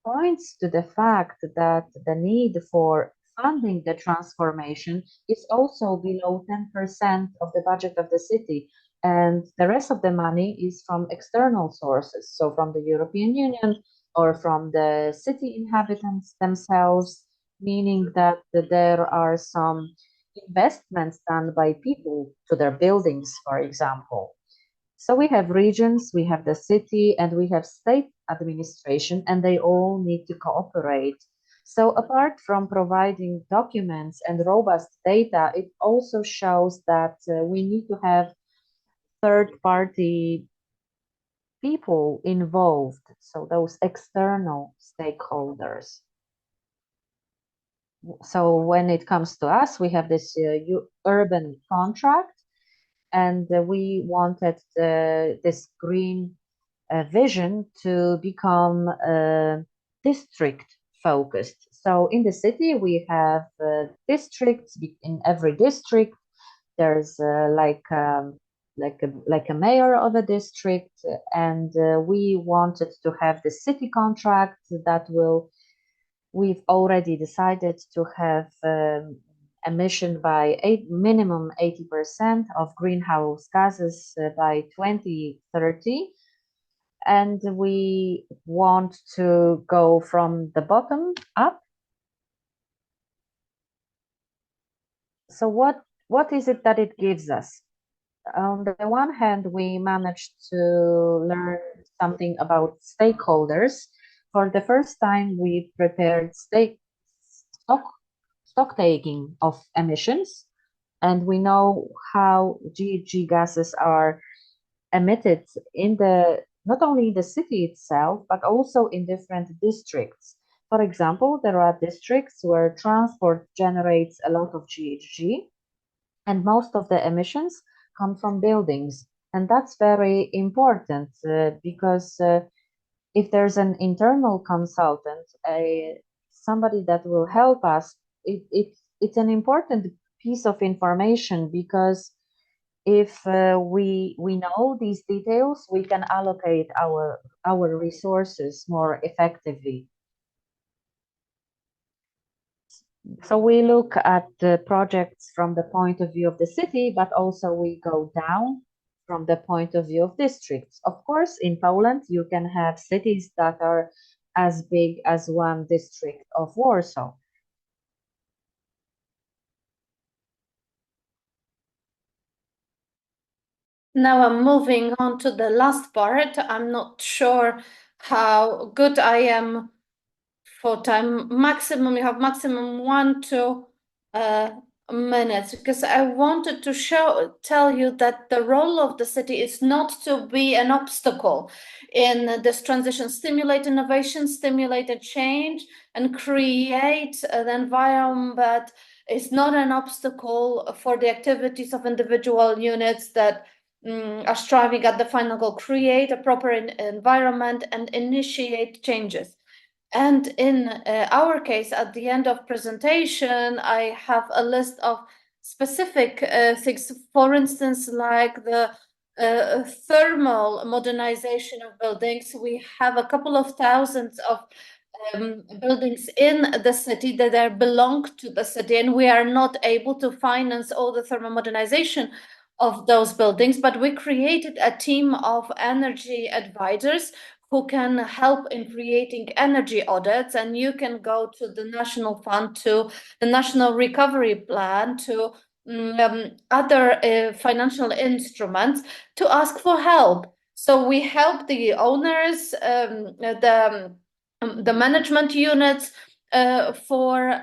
points to the fact that the need for funding the transformation is also below 10% of the budget of the city. And the rest of the money is from external sources, so from the European Union or from the city inhabitants themselves, meaning that there are some investments done by people to their buildings, for example. So we have regions, we have the city, and we have state administration, and they all need to cooperate. So apart from providing documents and robust data, it also shows that we need to have third-party people involved, so those external stakeholders. So when it comes to us, we have this urban contract, and we wanted this green vision to become district focused. So in the city, we have districts. In every district, there's like a mayor of a district, and we wanted to have the city contract that will. We've already decided to have emission by minimum 80% of greenhouse gases by 2030. And we want to go from the bottom up. So what is it that it gives us? On the one hand, we managed to learn something about stakeholders. For the first time, we prepared stock taking of emissions, and we know how GHG gases are emitted in not only in the city itself, but also in different districts. For example, there are districts where transport generates a lot of GHG, and most of the emissions come from buildings. And that's very important because if there's an internal consultant, somebody that will help us, it's an important piece of information, because if we know these details, we can allocate our resources more effectively. So we look at the projects from the point of view of the city, but also we go down from the point of view of districts. Of course, in Poland, you can have cities that are as big as one district of Warsaw. Now I'm moving on to the last part. I'm not sure how good I am for time. Maximum, you have maximum 1 to 2 minutes, because I wanted to tell you that the role of the city is not to be an obstacle in this transition. Stimulate innovation, stimulate a change, and create an environment that is not an obstacle for the activities of individual units that are striving at the final goal. Create a proper environment and initiate changes. And in our case, at the end of presentation, I have a list of specific things, for instance, like the thermal modernization of buildings. We have a couple of thousands of buildings in the city that belong to the city, and we are not able to finance all the thermal modernization of those buildings, but we created a team of energy advisors who can help in creating energy audits, and you can go to the National Fund, to the National Recovery Plan, to other financial instruments to ask for help. So we help the owners, the management units, for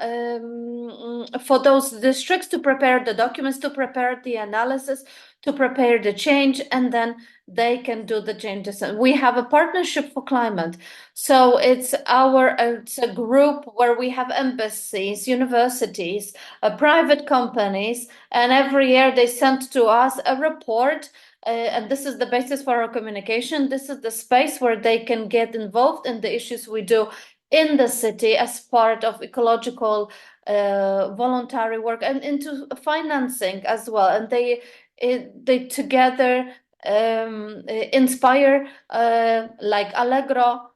those districts to prepare the documents, to prepare the analysis, to prepare the change, and then they can do the changes. And we have a partnership for climate. So it's a group where we have embassies, universities, private companies, and every year they send to us a report. And this is the basis for our communication. This is the space where they can get involved in the issues we do in the city as part of ecological voluntary work, and into financing as well. And they together inspire like Allegro,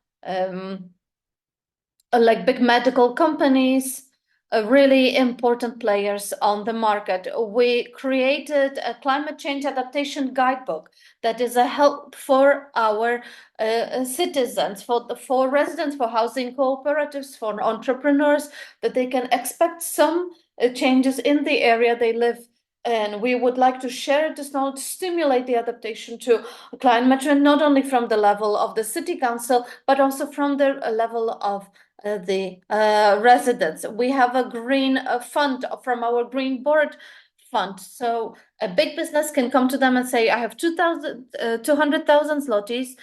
like big medical companies, really important players on the market. We created a climate change adaptation guidebook that is a help for our citizens, for residents, for housing cooperatives, for entrepreneurs, that they can expect some changes in the area they live. And we would like to share this knowledge, stimulate the adaptation to climate change, not only from the level of the city council, but also from the level of the residents. We have a green fund from our green board fund. So a big business can come to them and say, I have 200,000 zlotys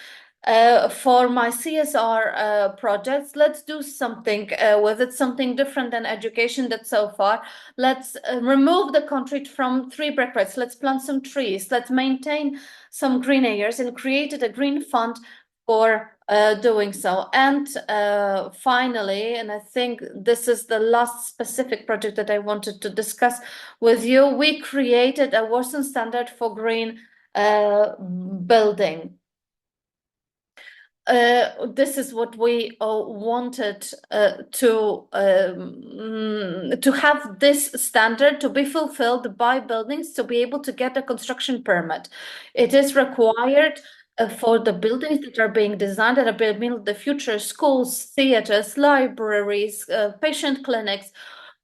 for my CSR projects. Let's do something with it, something different than education that so far. Let's remove the concrete from tree brickbats. Let's plant some trees. Let's maintain some green areas, and created a green fund for doing so. And finally, and I think this is the last specific project that I wanted to discuss with you, we created a Warsaw standard for green building. This is what we wanted to have this standard to be fulfilled by buildings to be able to get a construction permit. It is required for the buildings that are being designed and are being built in the future: schools, theaters, libraries, patient clinics.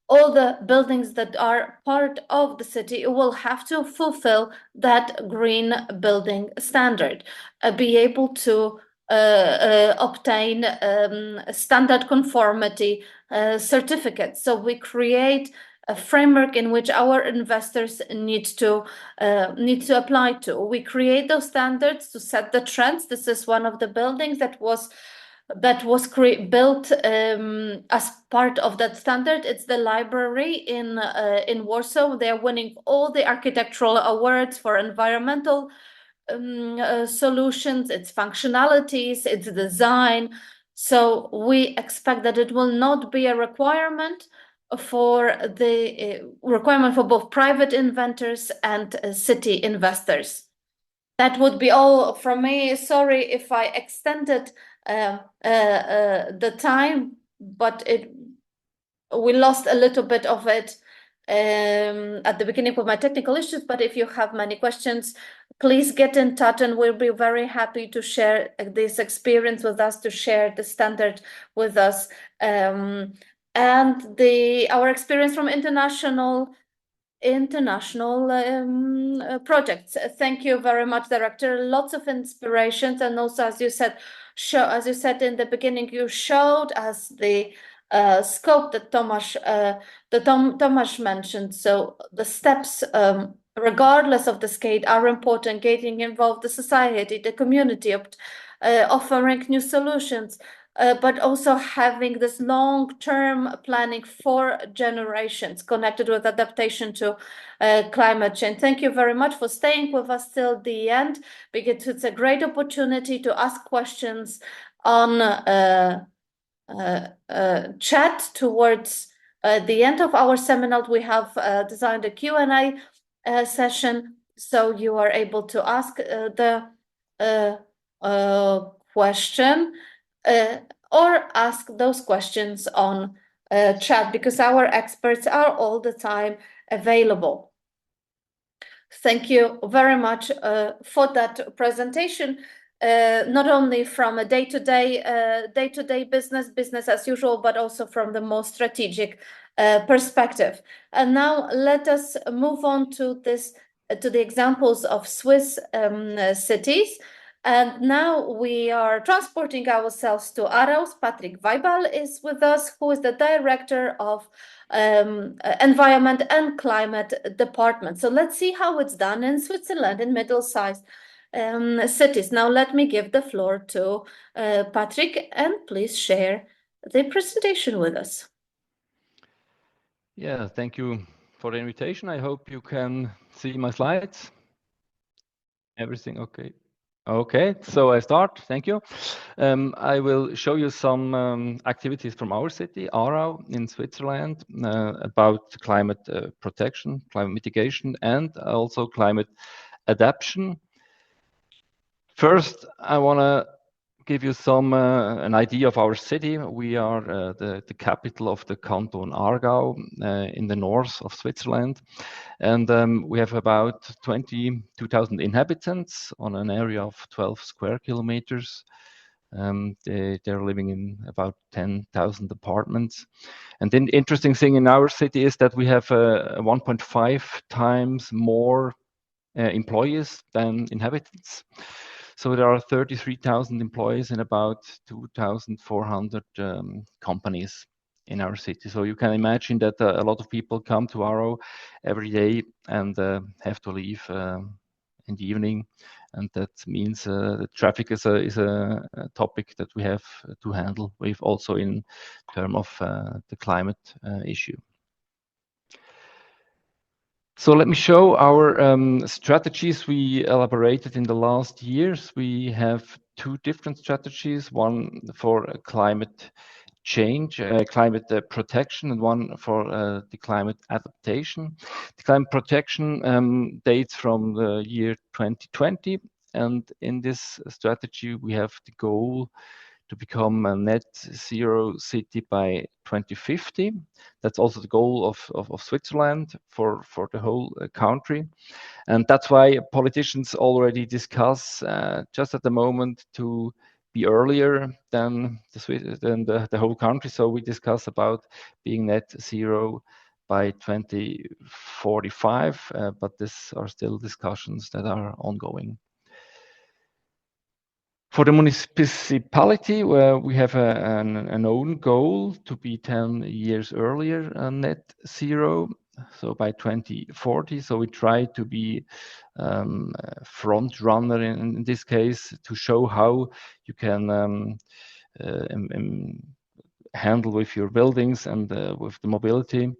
All the buildings that are part of the city will have to fulfill that green building standard, be able to obtain standard conformity certificates. So we create a framework in which our investors need to apply to. We create those standards to set the trends. This is one of the buildings that was built as part of that standard. It's the library in Warsaw. They are winning all the architectural awards for environmental solutions, its functionalities, its design. So we expect that it will not be a requirement for both private inventors and city investors. That would be all from me. Sorry if I extended the time, but we lost a little bit of it at the beginning with my technical issues. But if you have many questions, please get in touch, and we'll be very happy to share this experience with us, to share the standard with us, and our experience from international projects. Thank you very much, Director. Lots of inspirations, and also, as you said in the beginning, you showed us the scope that Tomasz mentioned. So the steps, regardless of the scale, are important. Getting involved the society, the community, offering new solutions, but also having this long-term planning for generations connected with adaptation to climate change. Thank you very much for staying with us till the end, because it's a great opportunity to ask questions on chat towards the end of our seminar. We have designed a Q&A session, so you are able to ask the question or ask those questions on chat, because our experts are all the time available. Thank you very much for that presentation. Not only from a day-to-day business as usual, but also from the more strategic perspective. And now let us move on to the examples of Swiss cities. And now we are transporting ourselves to Aarau. Patrick Weibel is with us, who is the director of Environment and Climate Department. So let's see how it's done in Switzerland, in middle-sized cities. Now let me give the floor to Patrick, and please share the presentation with us. Yeah, thank you for the invitation. I hope you can see my slides. Everything okay? Okay, so I start. Thank you. I will show you some activities from our city, Aarau, in Switzerland, about climate protection, climate mitigation, and also climate adaptation. First, I want to give you an idea of our city. We are the capital of the canton Aargau in the north of Switzerland. And we have about 22,000 inhabitants on an area of 12 square kilometers. They're living in about 10,000 apartments. And the interesting thing in our city is that we have 1.5 times more employees than inhabitants. So there are 33,000 employees and about 2,400 companies in our city. So you can imagine that a lot of people come to Aarau every day and have to leave in the evening. And that means the traffic is a topic that we have to handle with, also in terms of the climate issue. So let me show our strategies we elaborated in the last years. We have two different strategies, one for climate change, climate protection, and one for the climate adaptation. The climate protection dates from the year 2020, and in this strategy we have the goal to become a net zero city by 2050. That's also the goal of Switzerland for the whole country. And that's why politicians already discuss just at the moment to be earlier than the whole country. So we discuss about being net zero by 2045, but these are still discussions that are ongoing. For the municipality, where we have an own goal to be 10 years earlier net zero, so by 2040. So we try to be front runner in this case to show how you can handle with your buildings and with the mobility.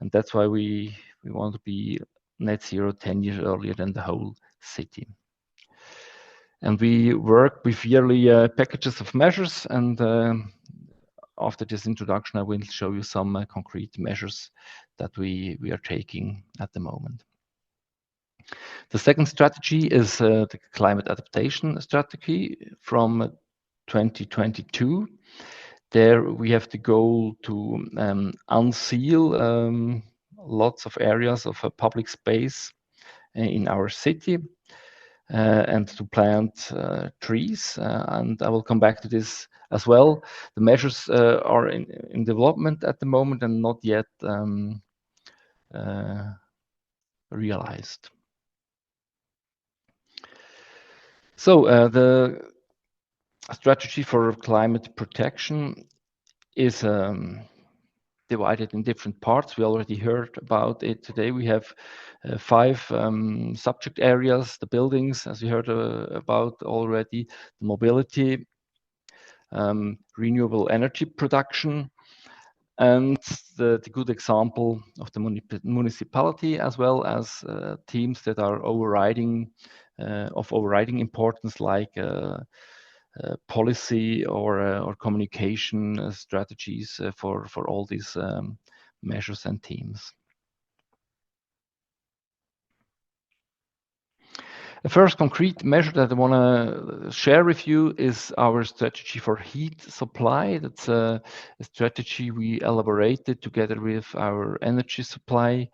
And that's why we want to be net zero 10 years earlier than the whole city. And we work with yearly packages of measures. And after this introduction, I will show you some concrete measures that we are taking at the moment. The second strategy is the climate adaptation strategy from 2022. There we have the goal to unseal lots of areas of public space in our city. And to plant trees, and I will come back to this as well. The measures are in development at the moment and not yet realized. So the strategy for climate protection is divided in different parts. We already heard about it today. We have 5 subject areas: the buildings, as we heard about already, the mobility, renewable energy production, and the good example of the municipality, as well as themes that are overriding importance, like policy or communication strategies for all these measures and themes. The first concrete measure that I want to share with you is our strategy for heat supply. That's a strategy we elaborated together with our energy supply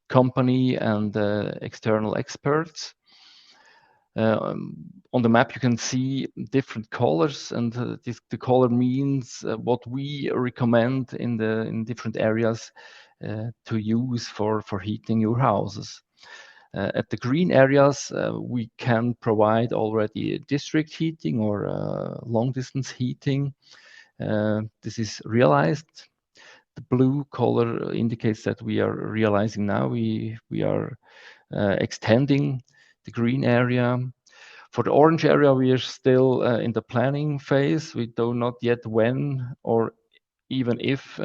company and external experts. On the map, you can see different colors, and the color means what we recommend in different areas to use for heating your houses. At the green areas, we can provide already district heating or long-distance heating. This is realized. The blue color indicates that we are realizing now. We are extending the green area. For the orange area, we are still in the planning phase. We do not yet when or even if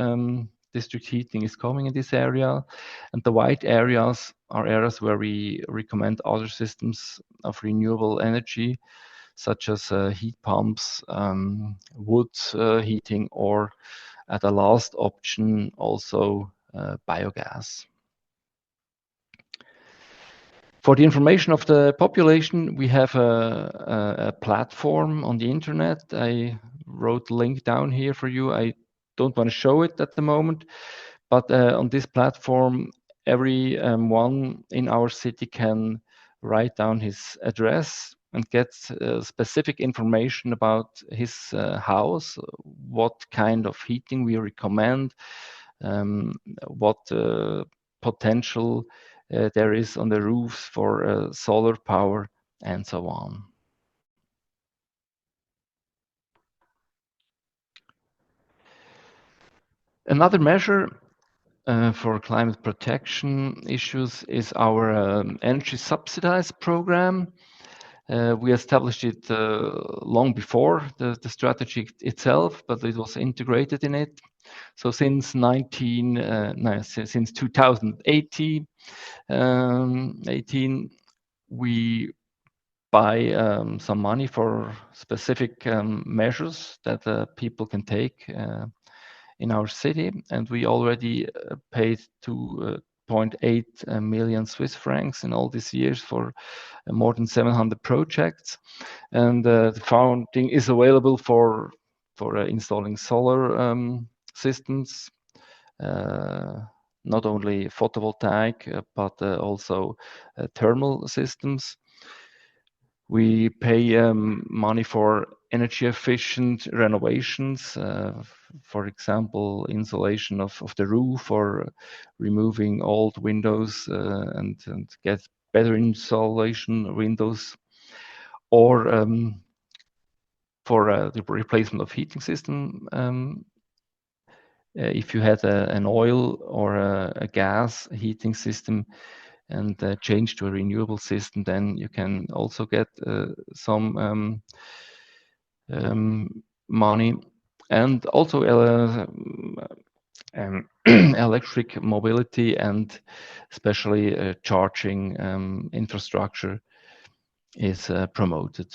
district heating is coming in this area. And the white areas are areas where we recommend other systems of renewable energy, such as heat pumps, wood heating, or at the last option, also biogas. For the information of the population, we have a platform on the internet. I wrote the link down here for you. I don't want to show it at the moment, but on this platform, every one in our city can write down his address and get specific information about his house, what kind of heating we recommend, what potential there is on the roofs for solar power, and so on. Another measure for climate protection issues is our energy subsidized program. We established it long before the strategy itself, but it was integrated in it. So since 2018, we buy some money for specific measures that people can take in our city, and we already paid 2.8 million Swiss francs in all these years for more than 700 projects. And the funding is available for installing solar systems, not only photovoltaic, but also thermal systems. We pay money for energy efficient renovations, for example, insulation of the roof, or removing old windows and get better insulation windows, or for the replacement of heating system. If you had an oil or a gas heating system and change to a renewable system, then you can also get some money. And also electric mobility and especially charging infrastructure is promoted.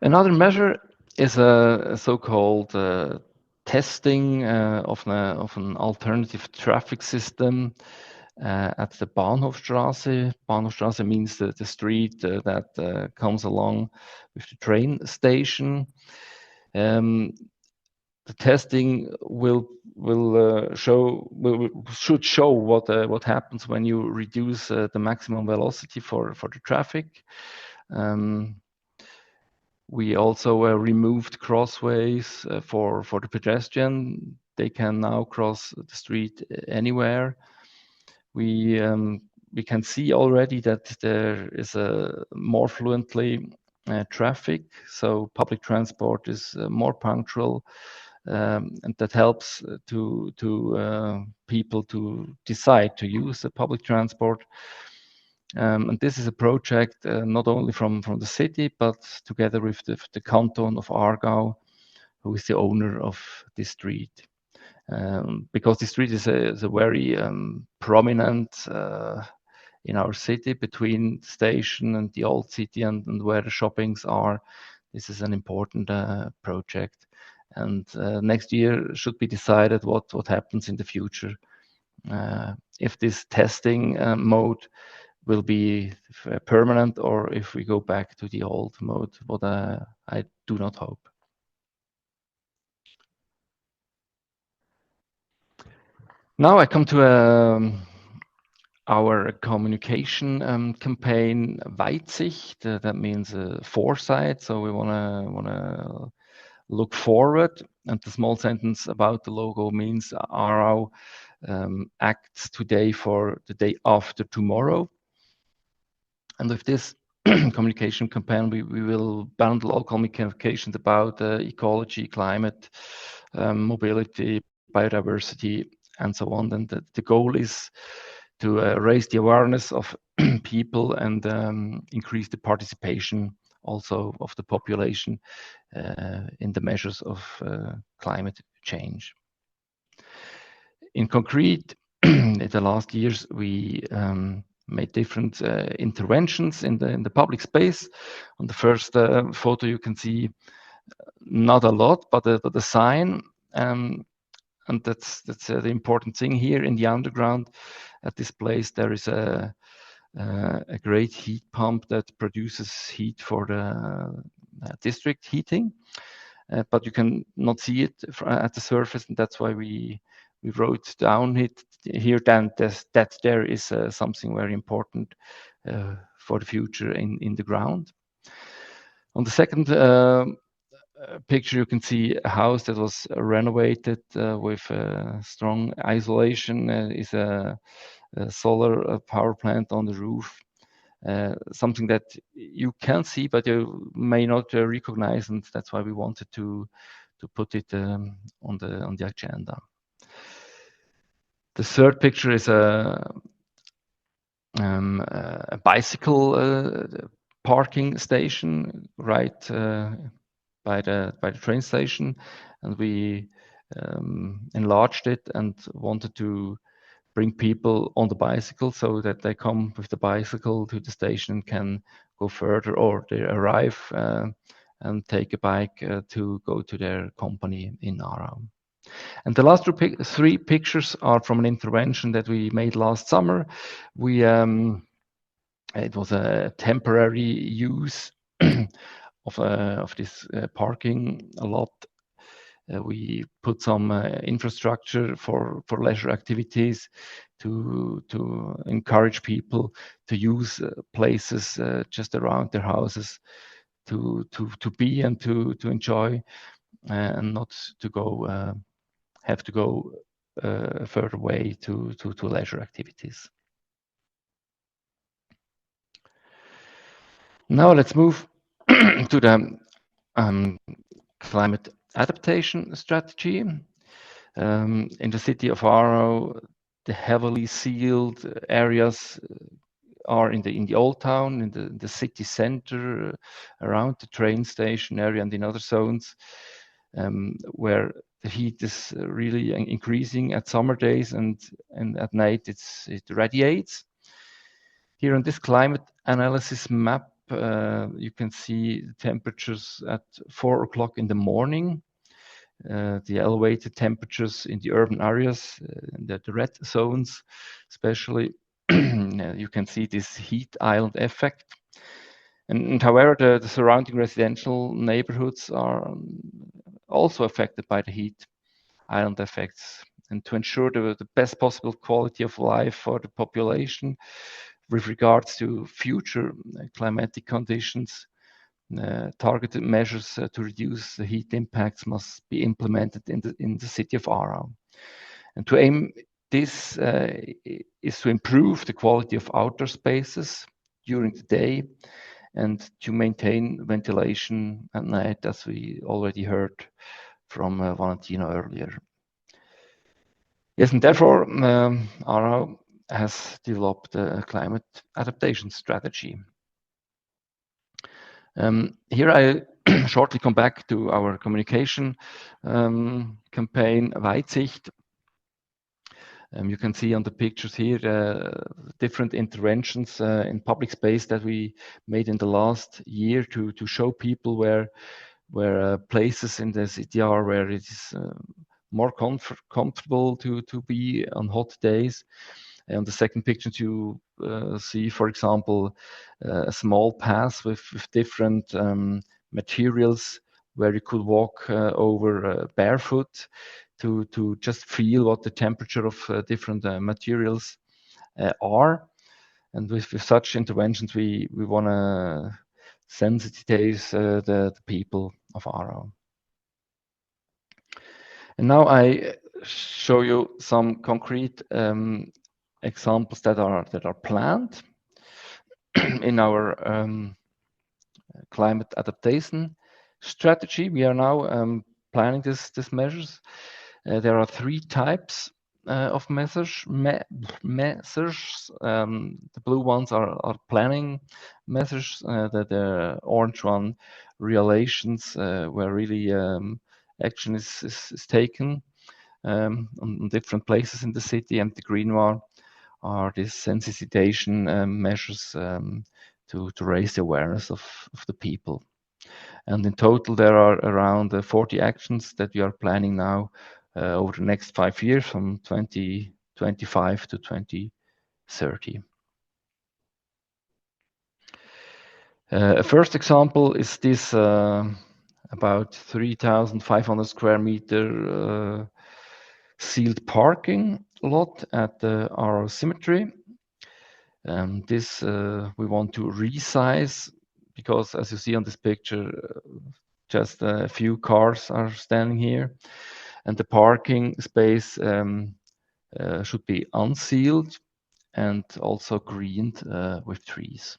Another measure is a so-called testing of an alternative traffic system at the Bahnhofstrasse. Bahnhofstrasse means the street that comes along with the train station. The testing should show what happens when you reduce the maximum velocity for the traffic. We also removed crossways for the pedestrian. They can now cross the street anywhere. We can see already that there is a more fluently traffic, so public transport is more punctual, and that helps to people to decide to use the public transport. And this is a project not only from the city, but together with the canton of Aargau, who is the owner of this street. Because the street is a very prominent in our city, between the station and the old city and where the shoppings are. This is an important project. And next year should be decided what happens in the future. If this testing mode will be permanent, or if we go back to the old mode, what I do not hope. Now I come to our communication campaign Weitsicht. That means foresight. So we wanna look forward. And the small sentence about the logo means Aarau acts today for the day after tomorrow. And with this communication campaign, we will bundle all communications about ecology, climate, mobility, biodiversity, and so on. And the goal is to raise the awareness of people and increase the participation also of the population in the measures of climate change. In concrete, in the last years, we made different interventions in the public space. On the first photo, you can see not a lot, but a sign, and that's the important thing here in the underground. At this place, there is a great heat pump that produces heat for the district heating, but you can not see it at the surface, and that's why we wrote down it here then that there is something very important for the future in the ground. On the second picture, you can see a house that was renovated with strong isolation. Is a solar power plant on the roof. Something that you can see, but you may not recognize, and that's why we wanted to put it on the agenda. The third picture is a bicycle parking station right by the train station, and we enlarged it and wanted to bring people on the bicycle so that they come with the bicycle to the station and can go further, or they arrive and take a bike to go to their company in Aarau. And the last three pictures are from an intervention that we made last summer. We it was a temporary use of this parking lot. We put some infrastructure for leisure activities to encourage people to use places just around their houses to be and to enjoy, and not to go have to go further away to leisure activities. Now let's move to the climate adaptation strategy. In the city of Aarau, the heavily sealed areas are in the old town, in the city center, around the train station area, and in other zones where the heat is really increasing at summer days, and at night it radiates. Here on this climate analysis map, you can see the temperatures at 4 o'clock in the morning, the elevated temperatures in the urban areas, the red zones especially. You can see this heat island effect. And however, the surrounding residential neighborhoods are also affected by the heat island effects. And to ensure the best possible quality of life for the population with regards to future climatic conditions, targeted measures to reduce the heat impacts must be implemented in the city of Aarau. And to aim this is to improve the quality of outdoor spaces during the day, and to maintain ventilation at night, as we already heard from Valentino earlier. Yes, and therefore Aarau has developed a climate adaptation strategy. Here I shortly come back to our communication campaign Weitsicht. You can see on the pictures here different interventions in public space that we made in the last year to show people where places in the city are where it is more comfortable to be on hot days. On the second picture, you see, for example, a small path with different materials where you could walk over barefoot to just feel what the temperature of different materials are. And with such interventions, we want to sensitize the people of Aarau. And now I show you some concrete examples that are planned in our climate adaptation strategy. We are now planning these measures. There are 3 types of measures. The blue ones are planning measures. The orange one, relations, where really action is taken on different places in the city, and the green one are these sensitization measures to raise the awareness of the people. And in total, there are around 40 actions that we are planning now over the next 5 years, from 2025 to 2030. A first example is this about 3,500 square meter sealed parking lot at the Aarau Cemetery. This we want to resize, because as you see on this picture, just a few cars are standing here, and the parking space should be unsealed and also greened with trees.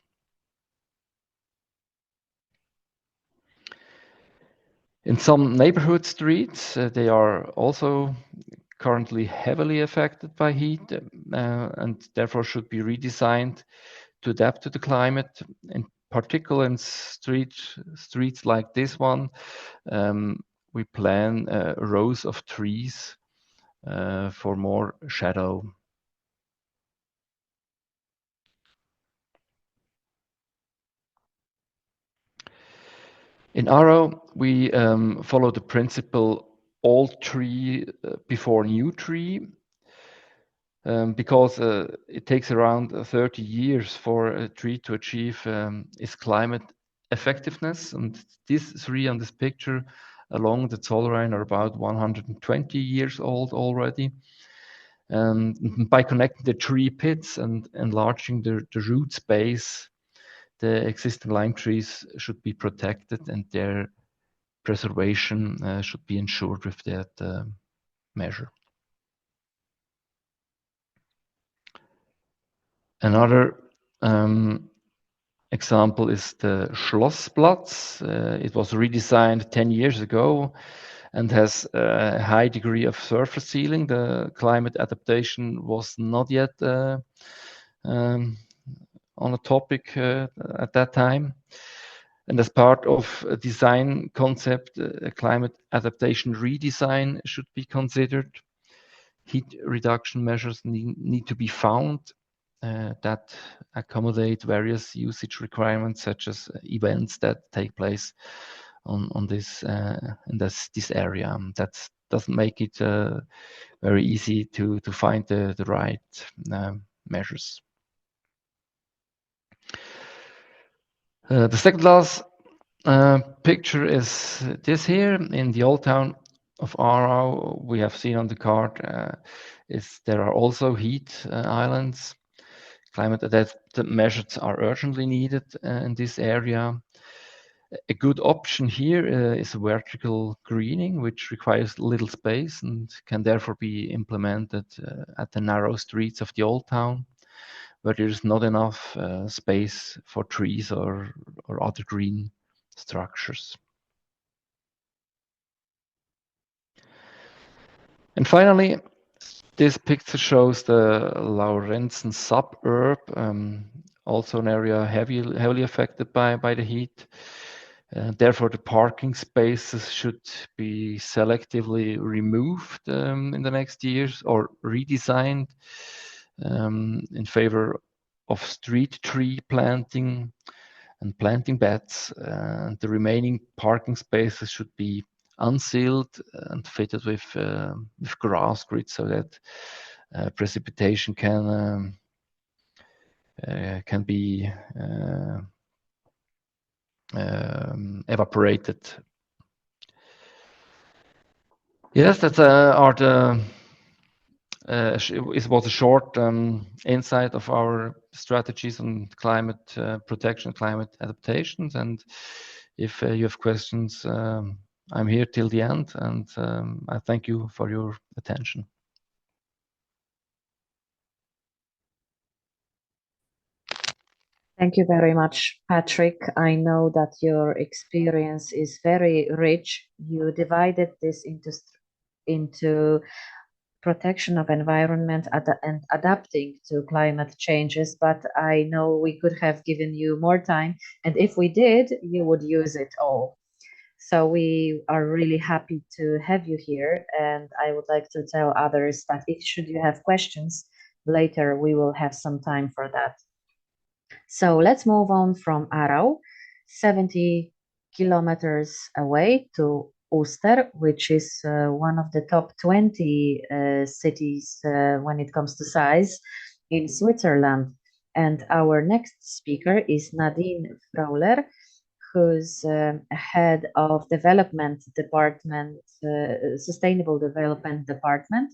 In some neighborhood streets, they are also currently heavily affected by heat and therefore should be redesigned to adapt to the climate. In particular, in streets like this one, we plan rows of trees for more shadow. In Aarau, we follow the principle old tree before new tree, because it takes around 30 years for a tree to achieve its climate effectiveness. And these 3 on this picture along the Zollrhein are about 120 years old already. By connecting the tree pits and enlarging the root space, the existing lime trees should be protected and their preservation should be ensured with that measure. Another example is the Schlossplatz. It was redesigned 10 years ago and has a high degree of surface sealing. The climate adaptation was not yet on a topic at that time. And as part of a design concept, a climate adaptation redesign should be considered. Heat reduction measures need to be found that accommodate various usage requirements, such as events that take place on this in this area. That doesn't make it very easy to find the right measures. The second last picture is this here in the old town of Aarau. We have seen on the card there are also heat islands. Climate adapted measures are urgently needed in this area. A good option here is vertical greening, which requires little space and can therefore be implemented at the narrow streets of the old town, where there is not enough space for trees or other green structures. And finally, this picture shows the Laurenzen suburb, also an area heavily affected by the heat. Therefore, the parking spaces should be selectively removed in the next years or redesigned in favor of street tree planting and planting beds. The remaining parking spaces should be unsealed and fitted with grass grid, so that precipitation can be evaporated. Yes, that's it was a short insight of our strategies on climate protection, climate adaptations. And if you have questions, I'm here till the end, and I thank you for your attention. Thank you very much, Patrick. I know that your experience is very rich. You divided this into protection of environment and adapting to climate changes, but I know we could have given you more time, and if we did, you would use it all. So we are really happy to have you here, and I would like to tell others that if should you have questions later, we will have some time for that. So let's move on from Aarau, 70 kilometers away, to Uster, which is one of the top 20 cities when it comes to size in Switzerland. And our next speaker is Nadine Frauler, who's head of development department, sustainable development department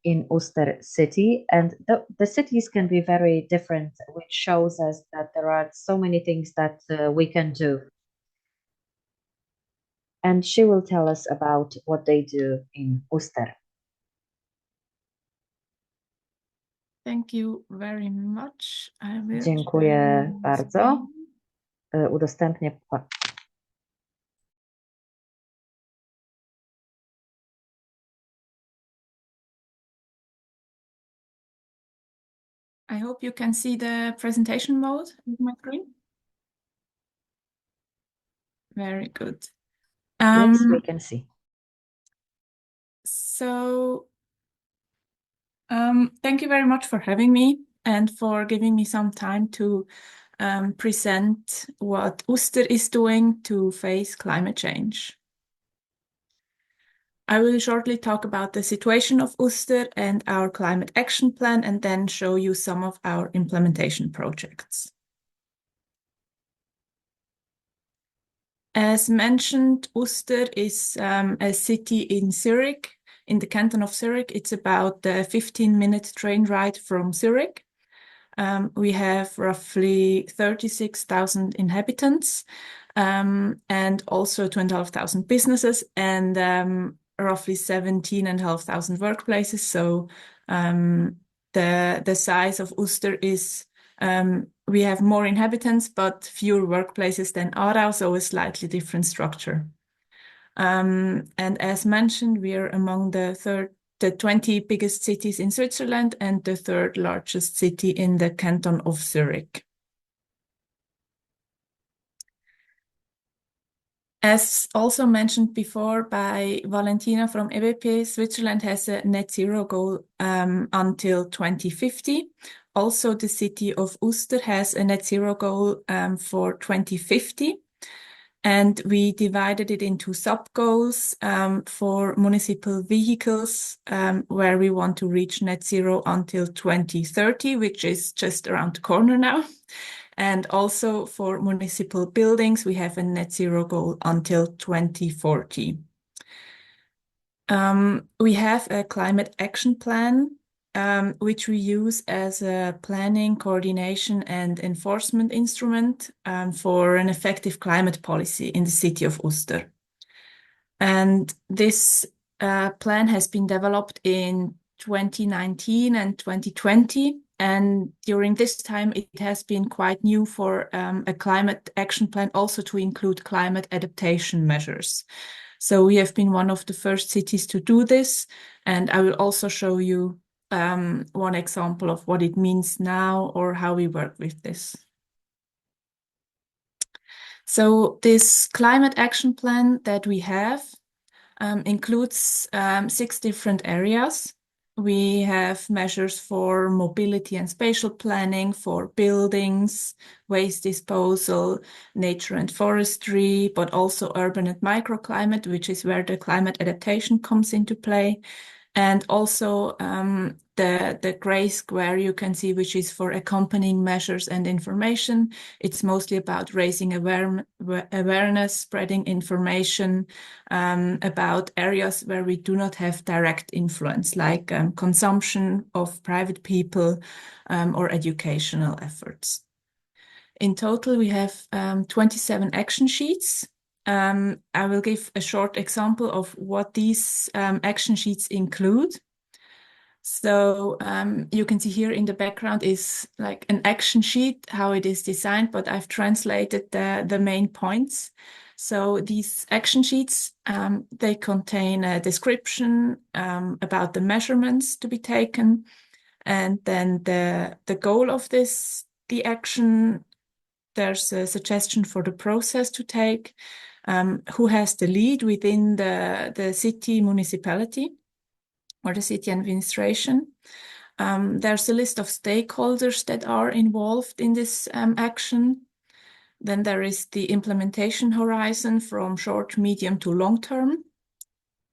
in Uster city. And the cities can be very different, which shows us that there are so many things that we can do. And she will tell us about what they do in Uster. Thank you very much. I will Dziękuję share my bardzo. screen. Udostępnię. I hope you can see the presentation mode of my screen. Very good. Yes, we can see. So, thank you very much for having me and for giving me some time to present what Uster is doing to face climate change. I will shortly talk about the situation of Uster and our climate action plan, and then show you some of our implementation projects. As mentioned, Uster is a city in Zurich, in the canton of Zurich. It's about a 15-minute train ride from Zurich. We have roughly 36,000 inhabitants, and also 2,500 businesses, and roughly 17,500 workplaces. So the size of Uster is, we have more inhabitants, but fewer workplaces than Aarau, so a slightly different structure. And as mentioned, we are among the 20 biggest cities in Switzerland and the third largest city in the canton of Zurich. As also mentioned before by Valentina from EBP, Switzerland has a net zero goal until 2050. Also, the city of Uster has a net zero goal for 2050. And we divided it into sub-goals for municipal vehicles, where we want to reach net zero until 2030, which is just around the corner now. And also for municipal buildings, we have a net zero goal until 2040. We have a climate action plan, which we use as a planning, coordination, and enforcement instrument for an effective climate policy in the city of Uster. And this plan has been developed in 2019 and 2020. And during this time, it has been quite new for a climate action plan also to include climate adaptation measures. So we have been one of the first cities to do this. And I will also show you one example of what it means now or how we work with this. So this climate action plan that we have includes 6 different areas. We have measures for mobility and spatial planning, for buildings, waste disposal, nature and forestry, but also urban and microclimate, which is where the climate adaptation comes into play. And also the gray square you can see, which is for accompanying measures and information. It's mostly about raising awareness, spreading information about areas where we do not have direct influence, like consumption of private people or educational efforts. In total, we have 27 action sheets. I will give a short example of what these action sheets include. So you can see here in the background is like an action sheet, how it is designed, but I've translated the main points. So these action sheets, they contain a description about the measurements to be taken, and then the goal of the action. There's a suggestion for the process to take, who has the lead within the city municipality or the city administration. There's a list of stakeholders that are involved in this action. Then there is the implementation horizon from short, medium to long term.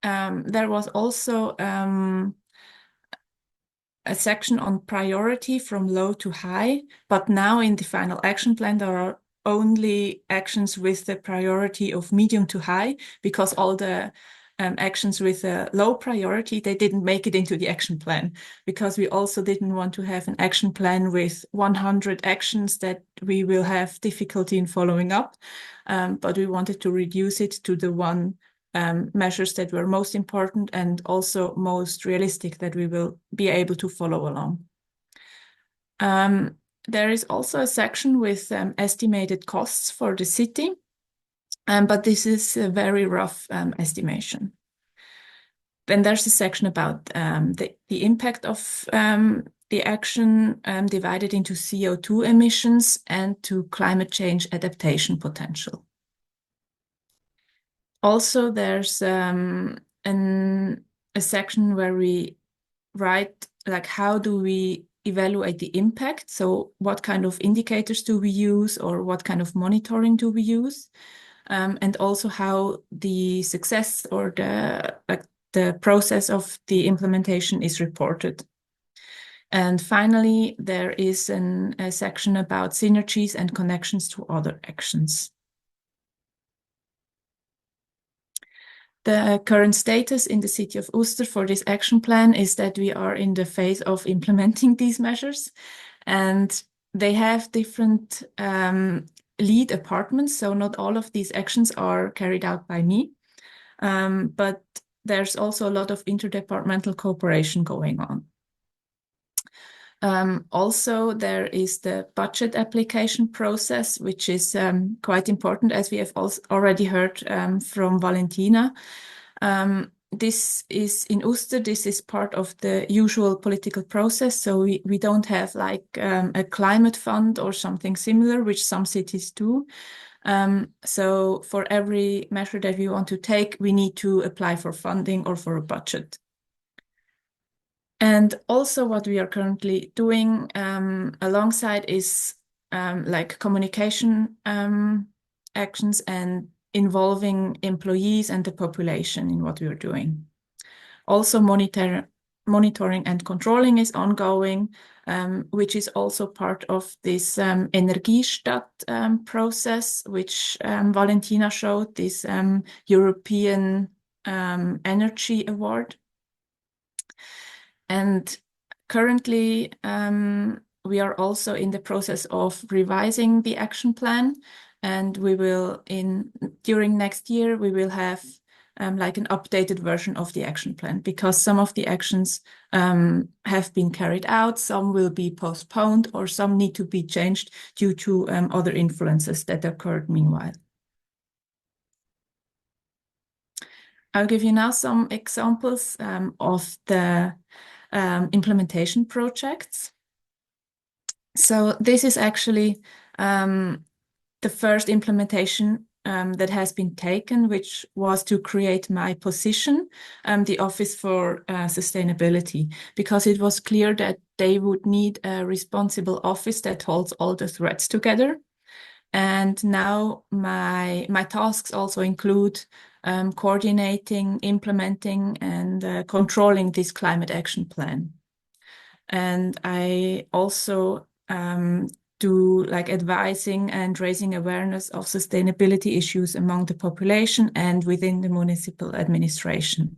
There was also a section on priority from low to high, but now in the final action plan, there are only actions with the priority of medium to high, because all the actions with a low priority, they didn't make it into the action plan, because we also didn't want to have an action plan with 100 actions that we will have difficulty in following up, but we wanted to reduce it to the one measures that were most important and also most realistic that we will be able to follow along. There is also a section with estimated costs for the city, but this is a very rough estimation. Then there's a section about the impact of the action divided into CO2 emissions and to climate change adaptation potential. Also, there's a section where we write, like, how do we evaluate the impact? So what kind of indicators do we use, or what kind of monitoring do we use? And also how the success or the process of the implementation is reported. And finally, there is a section about synergies and connections to other actions. The current status in the city of Uster for this action plan is that we are in the phase of implementing these measures, and they have different lead apartments, so not all of these actions are carried out by me, but there's also a lot of interdepartmental cooperation going on. Also, there is the budget application process, which is quite important, as we have also already heard from Valentina. This is in Uster, this is part of the usual political process. So we don't have like a climate fund or something similar, which some cities do. So for every measure that we want to take, we need to apply for funding or for a budget. And also what we are currently doing alongside is like communication actions and involving employees and the population in what we are doing. Also monitoring and controlling is ongoing, which is also part of this Energiestadt process, which Valentina showed, this European Energy Award. And currently, we are also in the process of revising the action plan, and we will, during next year, we will have like an updated version of the action plan, because some of the actions have been carried out, some will be postponed, or some need to be changed due to other influences that occurred meanwhile. I'll give you now some examples of the implementation projects. So this is actually the first implementation that has been taken, which was to create my position, the Office for Sustainability, because it was clear that they would need a responsible office that holds all the threads together. And now my tasks also include coordinating, implementing, and controlling this climate action plan. And I also do like advising and raising awareness of sustainability issues among the population and within the municipal administration.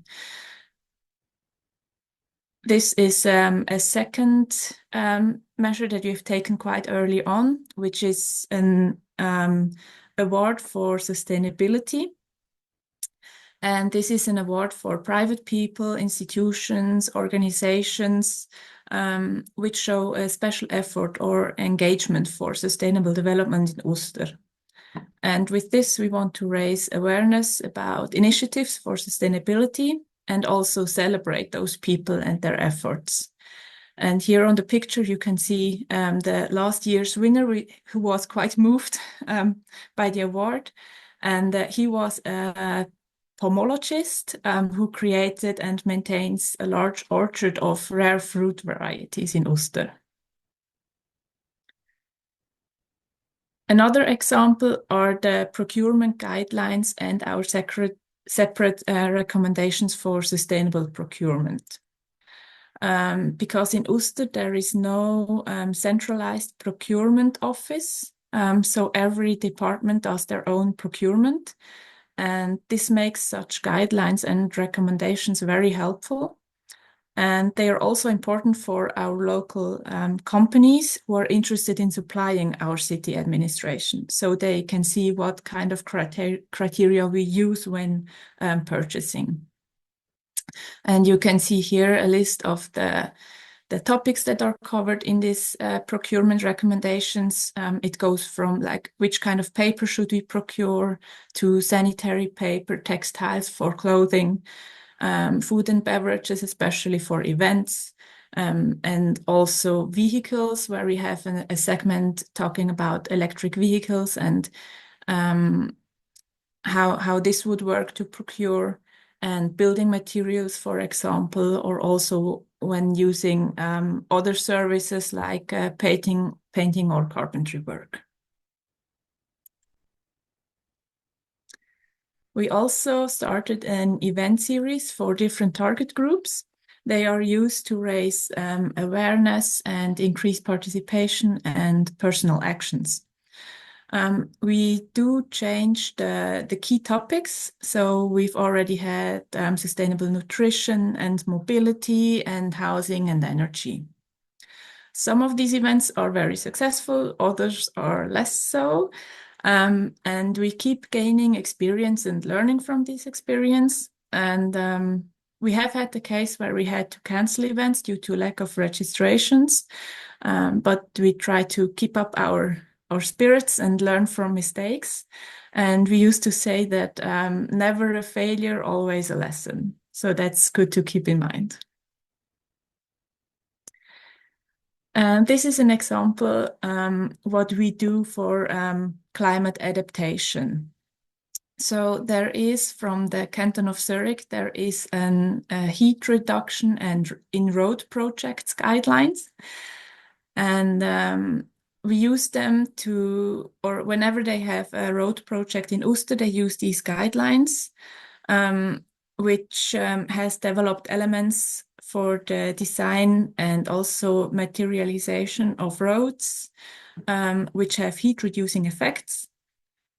This is a second measure that we've taken quite early on, which is an award for sustainability. And this is an award for private people, institutions, organizations, which show a special effort or engagement for sustainable development in Uster. And with this, we want to raise awareness about initiatives for sustainability and also celebrate those people and their efforts. And here on the picture, you can see the last year's winner, who was quite moved by the award. And he was a pomologist who created and maintains a large orchard of rare fruit varieties in Uster. Another example are the procurement guidelines and our separate recommendations for sustainable procurement. Because in Uster there is no centralized procurement office, so every department does their own procurement. And this makes such guidelines and recommendations very helpful. And they are also important for our local companies who are interested in supplying our city administration, so they can see what kind of criteria we use when purchasing. And you can see here a list of the topics that are covered in this procurement recommendations. It goes from like which kind of paper should we procure to sanitary paper, textiles for clothing, food and beverages, especially for events, and also vehicles, where we have a segment talking about electric vehicles and how this would work to procure, and building materials, for example, or also when using other services like painting or carpentry work. We also started an event series for different target groups. They are used to raise awareness and increase participation and personal actions. We do change the key topics. So we've already had sustainable nutrition and mobility and housing and energy. Some of these events are very successful, others are less so. And we keep gaining experience and learning from this experience. And we have had the case where we had to cancel events due to lack of registrations, but we try to keep up our spirits and learn from mistakes. And we used to say that never a failure, always a lesson. So that's good to keep in mind. And this is an example what we do for climate adaptation. So there is, from the Canton of Zurich, there is a heat reduction and in road projects guidelines. And we use them to, or whenever they have a road project in Uster, they use these guidelines, which has developed elements for the design and also materialization of roads, which have heat-reducing effects,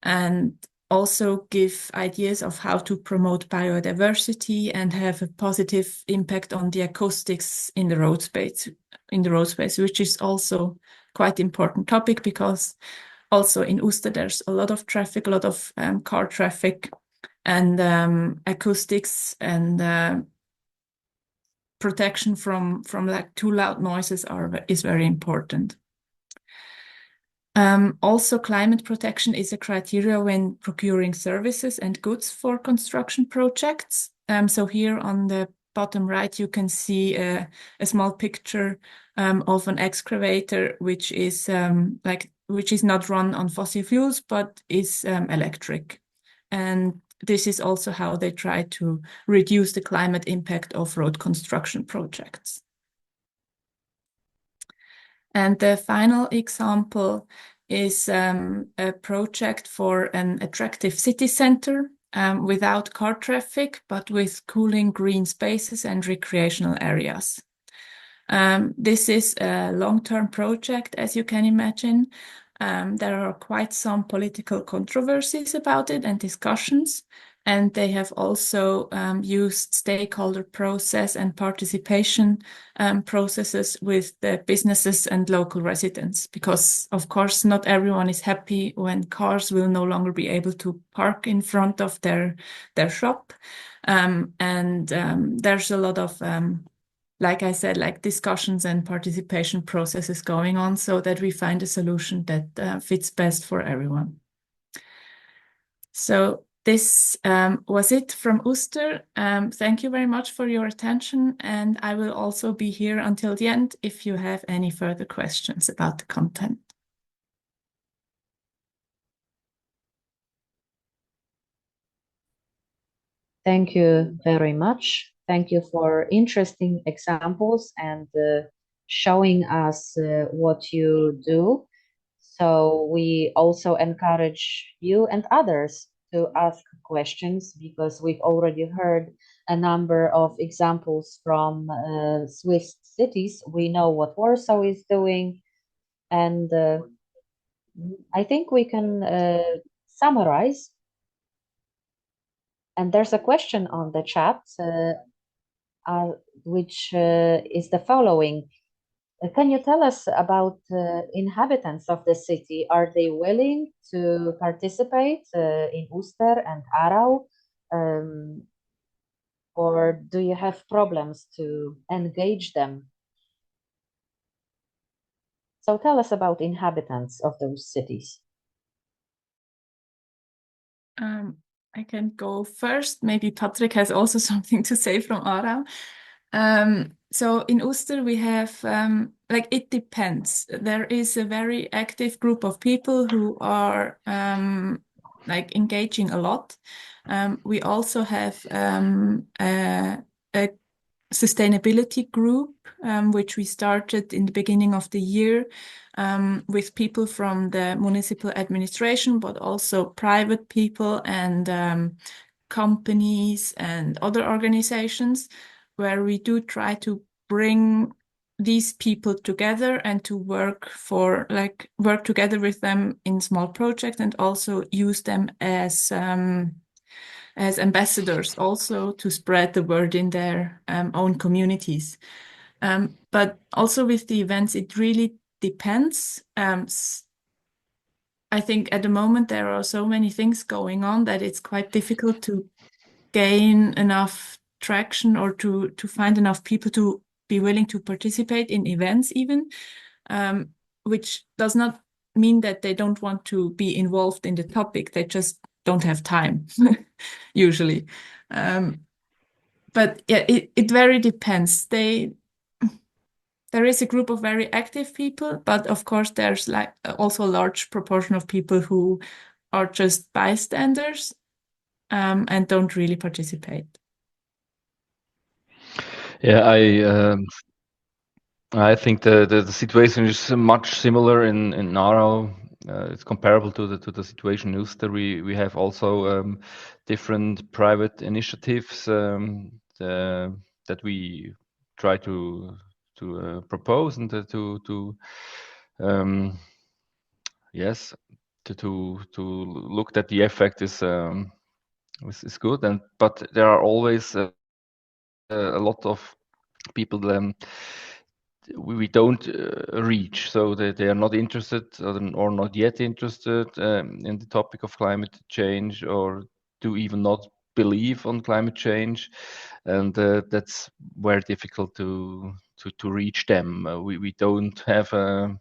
and also give ideas of how to promote biodiversity and have a positive impact on the acoustics in the road space, which is also quite important topic, because also in Uster there's a lot of traffic, a lot of car traffic, and acoustics and protection from like too loud noises is very important. Also, climate protection is a criteria when procuring services and goods for construction projects. So here on the bottom right, you can see a small picture of an excavator, which is not run on fossil fuels, but is electric. And this is also how they try to reduce the climate impact of road construction projects. And the final example is a project for an attractive city center without car traffic, but with cooling green spaces and recreational areas. This is a long-term project, as you can imagine. There are quite some political controversies about it and discussions, and they have also used stakeholder process and participation processes with the businesses and local residents, because of course not everyone is happy when cars will no longer be able to park in front of their shop. There's a lot of like I said, like discussions and participation processes going on so that we find a solution that fits best for everyone. So this was it from Uster. Thank you very much for your attention, and I will also be here until the end if you have any further questions about the content. Thank you very much. Thank you for interesting examples and showing us what you do. So we also encourage you and others to ask questions, because we've already heard a number of examples from Swiss cities. We know what Warsaw is doing, and I think we can summarize. And there's a question on the chat, which is the following. Can you tell us about inhabitants of the city? Are they willing to participate in Uster and Aarau? Or do you have problems to engage them? So tell us about inhabitants of those cities. I can go first. Maybe Patrick has also something to say from Aarau. So in Uster we have, like, it depends. There is a very active group of people who are like engaging a lot. We also have a sustainability group, which we started in the beginning of the year, with people from the municipal administration, but also private people and companies and other organizations, where we do try to bring these people together and to work together with them in small projects, and also use them as ambassadors, also to spread the word in their own communities. But also with the events, it really depends. I think at the moment there are so many things going on that it's quite difficult to gain enough traction or to find enough people to be willing to participate in events even, which does not mean that they don't want to be involved in the topic. They just don't have time usually. But yeah, it very depends. There is a group of very active people, but of course there's like also a large proportion of people who are just bystanders and don't really participate. Yeah, I think the situation is much similar in Aarau. It's comparable to the situation in Uster. We have also different private initiatives that we try to propose and to look that the effect is good, but there are always a lot of people we don't reach, so they are not interested or not yet interested in the topic of climate change, or do even not believe on climate change, and that's very difficult to reach them. We don't have a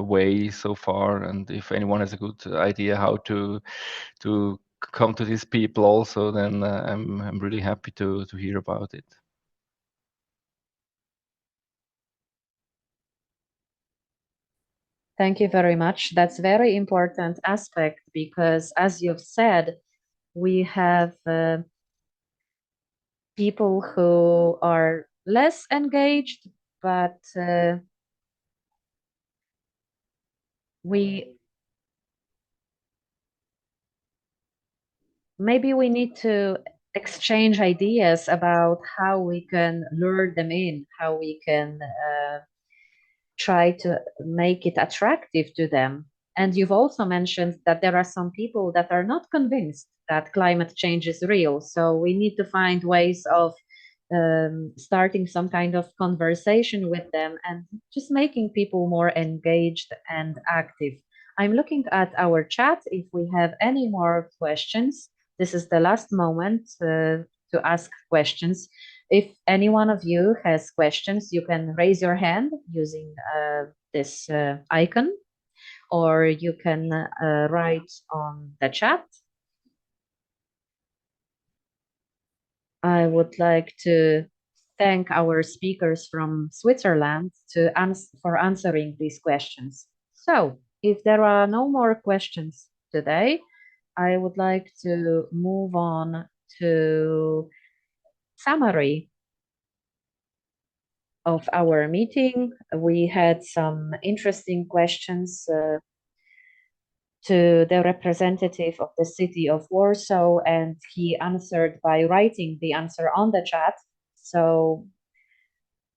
way so far, and if anyone has a good idea how to come to these people also, then I'm really happy to hear about it. Thank you very much. That's very important aspect, because as you've said, we have people who are less engaged, but we maybe we need to exchange ideas about how we can lure them in, how we can try to make it attractive to them. And you've also mentioned that there are some people that are not convinced that climate change is real. So we need to find ways of starting some kind of conversation with them and just making people more engaged and active. I'm looking at our chat if we have any more questions. This is the last moment to ask questions. If any one of you has questions, you can raise your hand using this icon, or you can write on the chat. I would like to thank our speakers from Switzerland for answering these questions. So, if there are no more questions today, I would like to move on to summary of our meeting. We had some interesting questions to the representative of the city of Warsaw, and he answered by writing the answer on the chat. So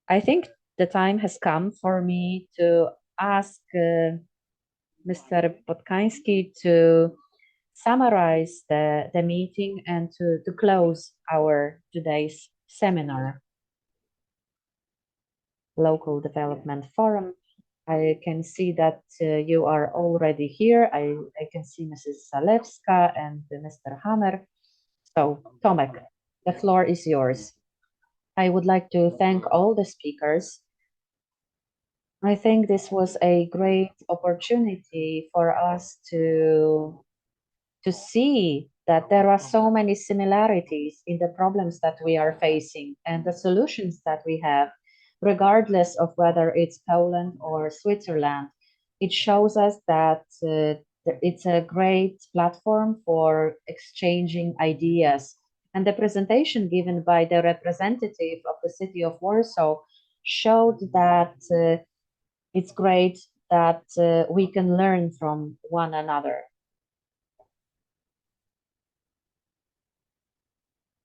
I think the time has come for me to ask Mr. Podkański to summarize the meeting and to close our today's seminar. Local Development Forum. I can see that you are already here. I can see Mrs. Zalewska and Mr. Hammer. So, Tomek, the floor is yours. I would like to thank all the speakers. I think this was a great opportunity for us to see that there are so many similarities in the problems that we are facing and the solutions that we have, regardless of whether it's Poland or Switzerland. It shows us that it's a great platform for exchanging ideas. And the presentation given by the representative of the city of Warsaw showed that it's great that we can learn from one another.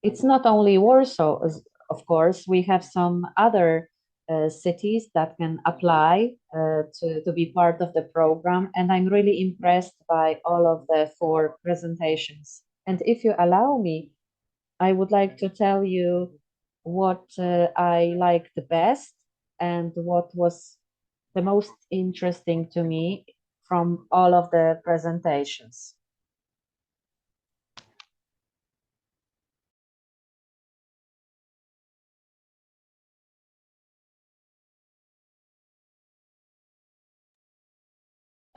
It's not only Warsaw, of course, we have some other cities that can apply to be part of the program. And I'm really impressed by all of the 4 presentations. And if you allow me, I would like to tell you what I liked the best and what was the most interesting to me from all of the presentations.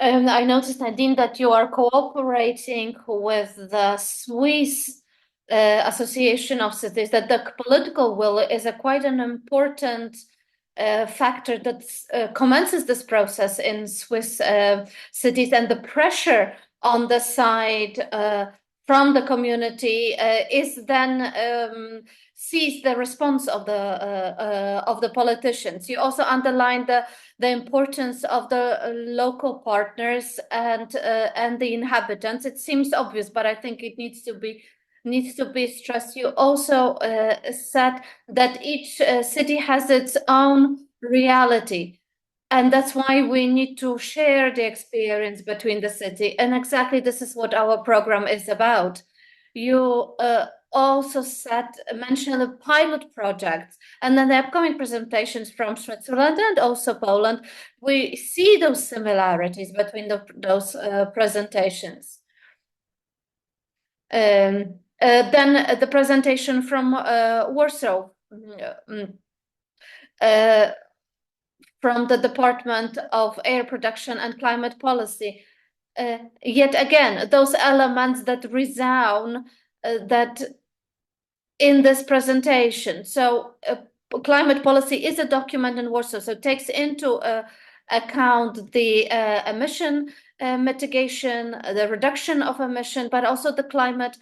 I noticed, Nadine, that you are cooperating with the Swiss Association of Cities, that the political will is quite an important factor that commences this process in Swiss cities, and the pressure on the side from the community is then sees the response of the politicians. You also underline the importance of the local partners and the inhabitants. It seems obvious, but I think it needs to be stressed. You also said that each city has its own reality, and that's why we need to share the experience between the city. And exactly this is what our program is about. You also mentioned the pilot projects, and then the upcoming presentations from Switzerland and also Poland. We see those similarities between those presentations. Then the presentation from Warsaw, from the Department of Air Production and Climate Policy. Yet again, those elements that resound that in this presentation. So climate policy is a document in Warsaw, so it takes into account the emission mitigation, the reduction of emission, but also the climate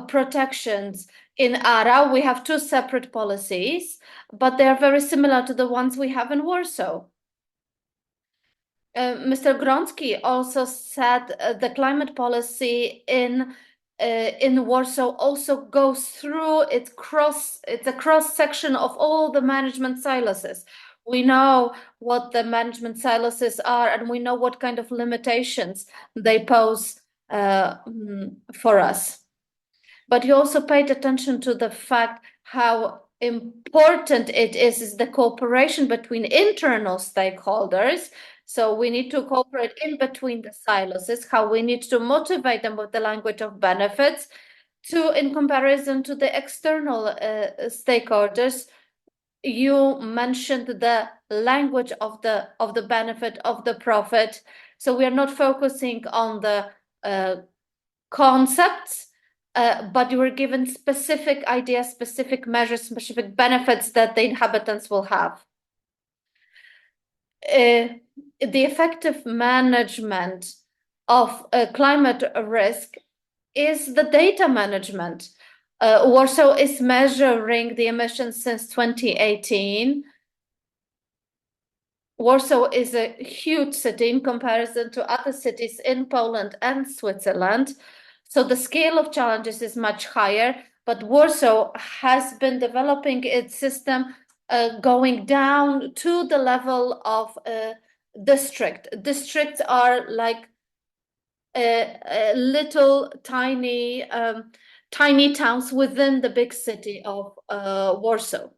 protections. In Aarau, we have 2 separate policies, but they are very similar to the ones we have in Warsaw. Mr. Gronsky also said the climate policy in in Warsaw also goes through it's a cross section of all the management silos. We know what the management silos are, and we know what kind of limitations they pose for us. But you also paid attention to the fact how important it is the cooperation between internal stakeholders. So we need to cooperate in between the silos, how we need to motivate them with the language of benefits in comparison to the external stakeholders. You mentioned the language of the benefit, of the profit. So we are not focusing on the concepts, but you were given specific ideas, specific measures, specific benefits that the inhabitants will have. The effective management of climate risk is the data management. Warsaw is measuring the emissions since 2018. Warsaw is a huge city in comparison to other cities in Poland and Switzerland. So the scale of challenges is much higher, but Warsaw has been developing its system going down to the level of district. Districts are like little tiny towns within the big city of Warsaw.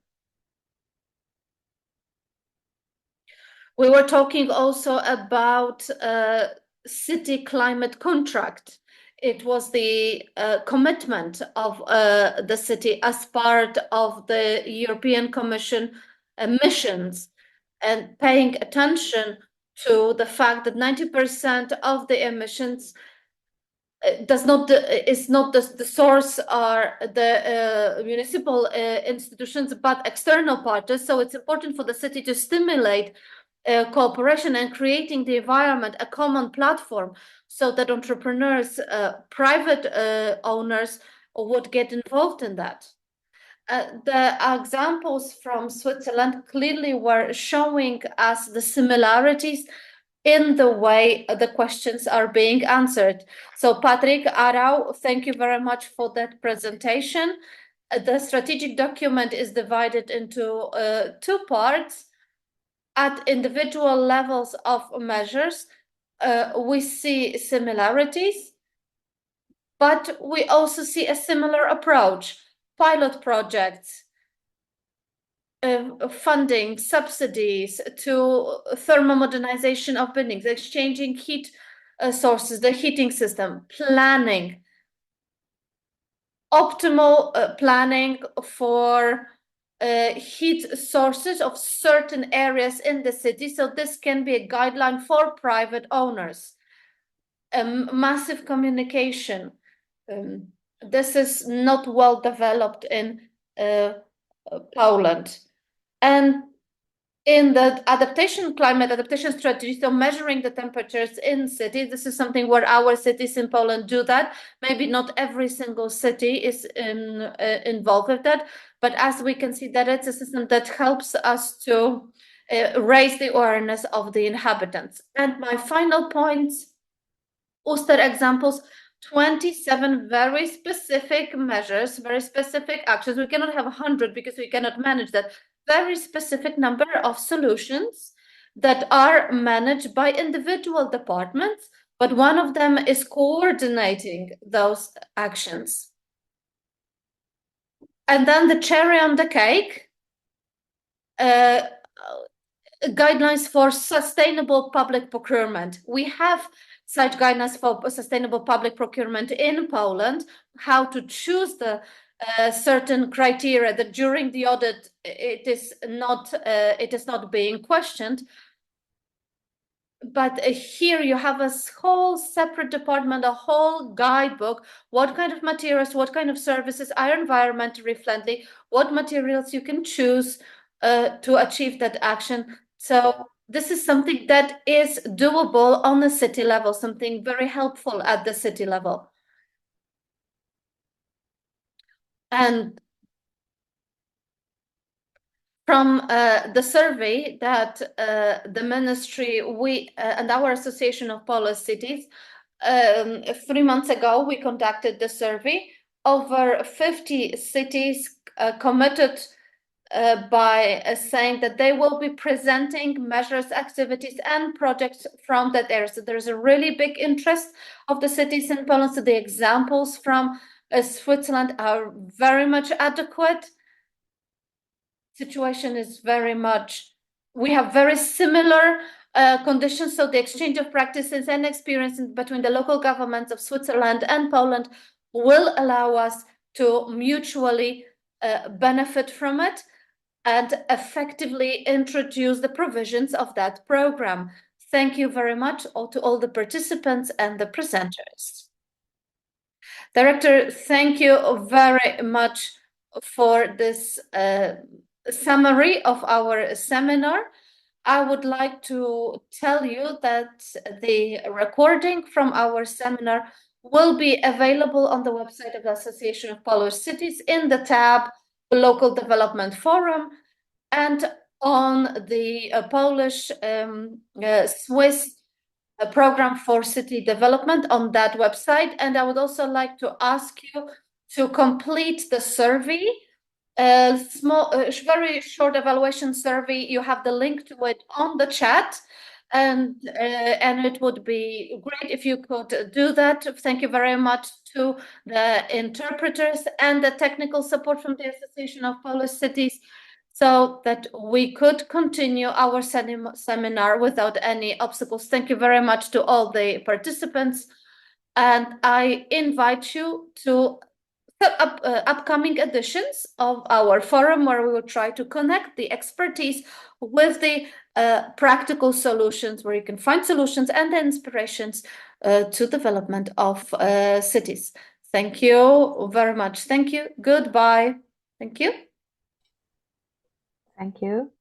We were talking also about city climate contract. It was the commitment of the city as part of the European Commission missions, and paying attention to the fact that 90% of the emissions is not the source are the municipal institutions, but external parties. So it's important for the city to stimulate cooperation and creating the environment, a common platform, so that entrepreneurs, private owners would get involved in that. The examples from Switzerland clearly were showing us the similarities in the way the questions are being answered. So Patrick Arau, thank you very much for that presentation. The strategic document is divided into two parts. At individual levels of measures, we see similarities, but we also see a similar approach. Pilot projects, funding, subsidies to thermal modernization of buildings, exchanging heat sources, the heating system, planning, optimal planning for heat sources of certain areas in the city. So this can be a guideline for private owners. Massive communication. This is not well developed in Poland. And in the climate adaptation strategy, so measuring the temperatures in cities, this is something where our cities in Poland do that. Maybe not every single city is involved with that, but as we can see, that it's a system that helps us to raise the awareness of the inhabitants. And my final point, Uster examples, 27 very specific measures, very specific actions. We cannot have 100 because we cannot manage that. Very specific number of solutions that are managed by individual departments, but one of them is coordinating those actions. And then the cherry on the cake, guidelines for sustainable public procurement. We have such guidelines for sustainable public procurement in Poland, how to choose the certain criteria that during the audit it is not being questioned. But here you have a whole separate department, a whole guidebook, what kind of materials, what kind of services are environmentally friendly, what materials you can choose to achieve that action. So this is something that is doable on the city level, something very helpful at the city level. And from the survey that the ministry, we and our Association of Polish Cities 3 months ago, we conducted the survey. Over 50 cities committed by saying that they will be presenting measures, activities, and projects from that area. So there's a really big interest of the cities in Poland. So the examples from Switzerland are very much adequate. Situation is very much, we have very similar conditions. So the exchange of practices and experiences between the local governments of Switzerland and Poland will allow us to mutually benefit from it and effectively introduce the provisions of that program. Thank you very much to all the participants and the presenters. Director, thank you very much for this summary of our seminar. I would like to tell you that the recording from our seminar will be available on the website of the Association of Polish Cities in the tab Local Development Forum and on the Polish-Swiss program for city development on that website. And I would also like to ask you to complete the survey, very short evaluation survey. You have the link to it on the chat, and it would be great if you could do that. Thank you very much to the interpreters and the technical support from the Association of Polish Cities, so that we could continue our seminar without any obstacles. Thank you very much to all the participants, and I invite you to upcoming editions of our forum, where we will try to connect the expertise with the practical solutions, where you can find solutions and inspirations to development of cities. Thank you very much. Thank you. Goodbye. Thank you. Thank you.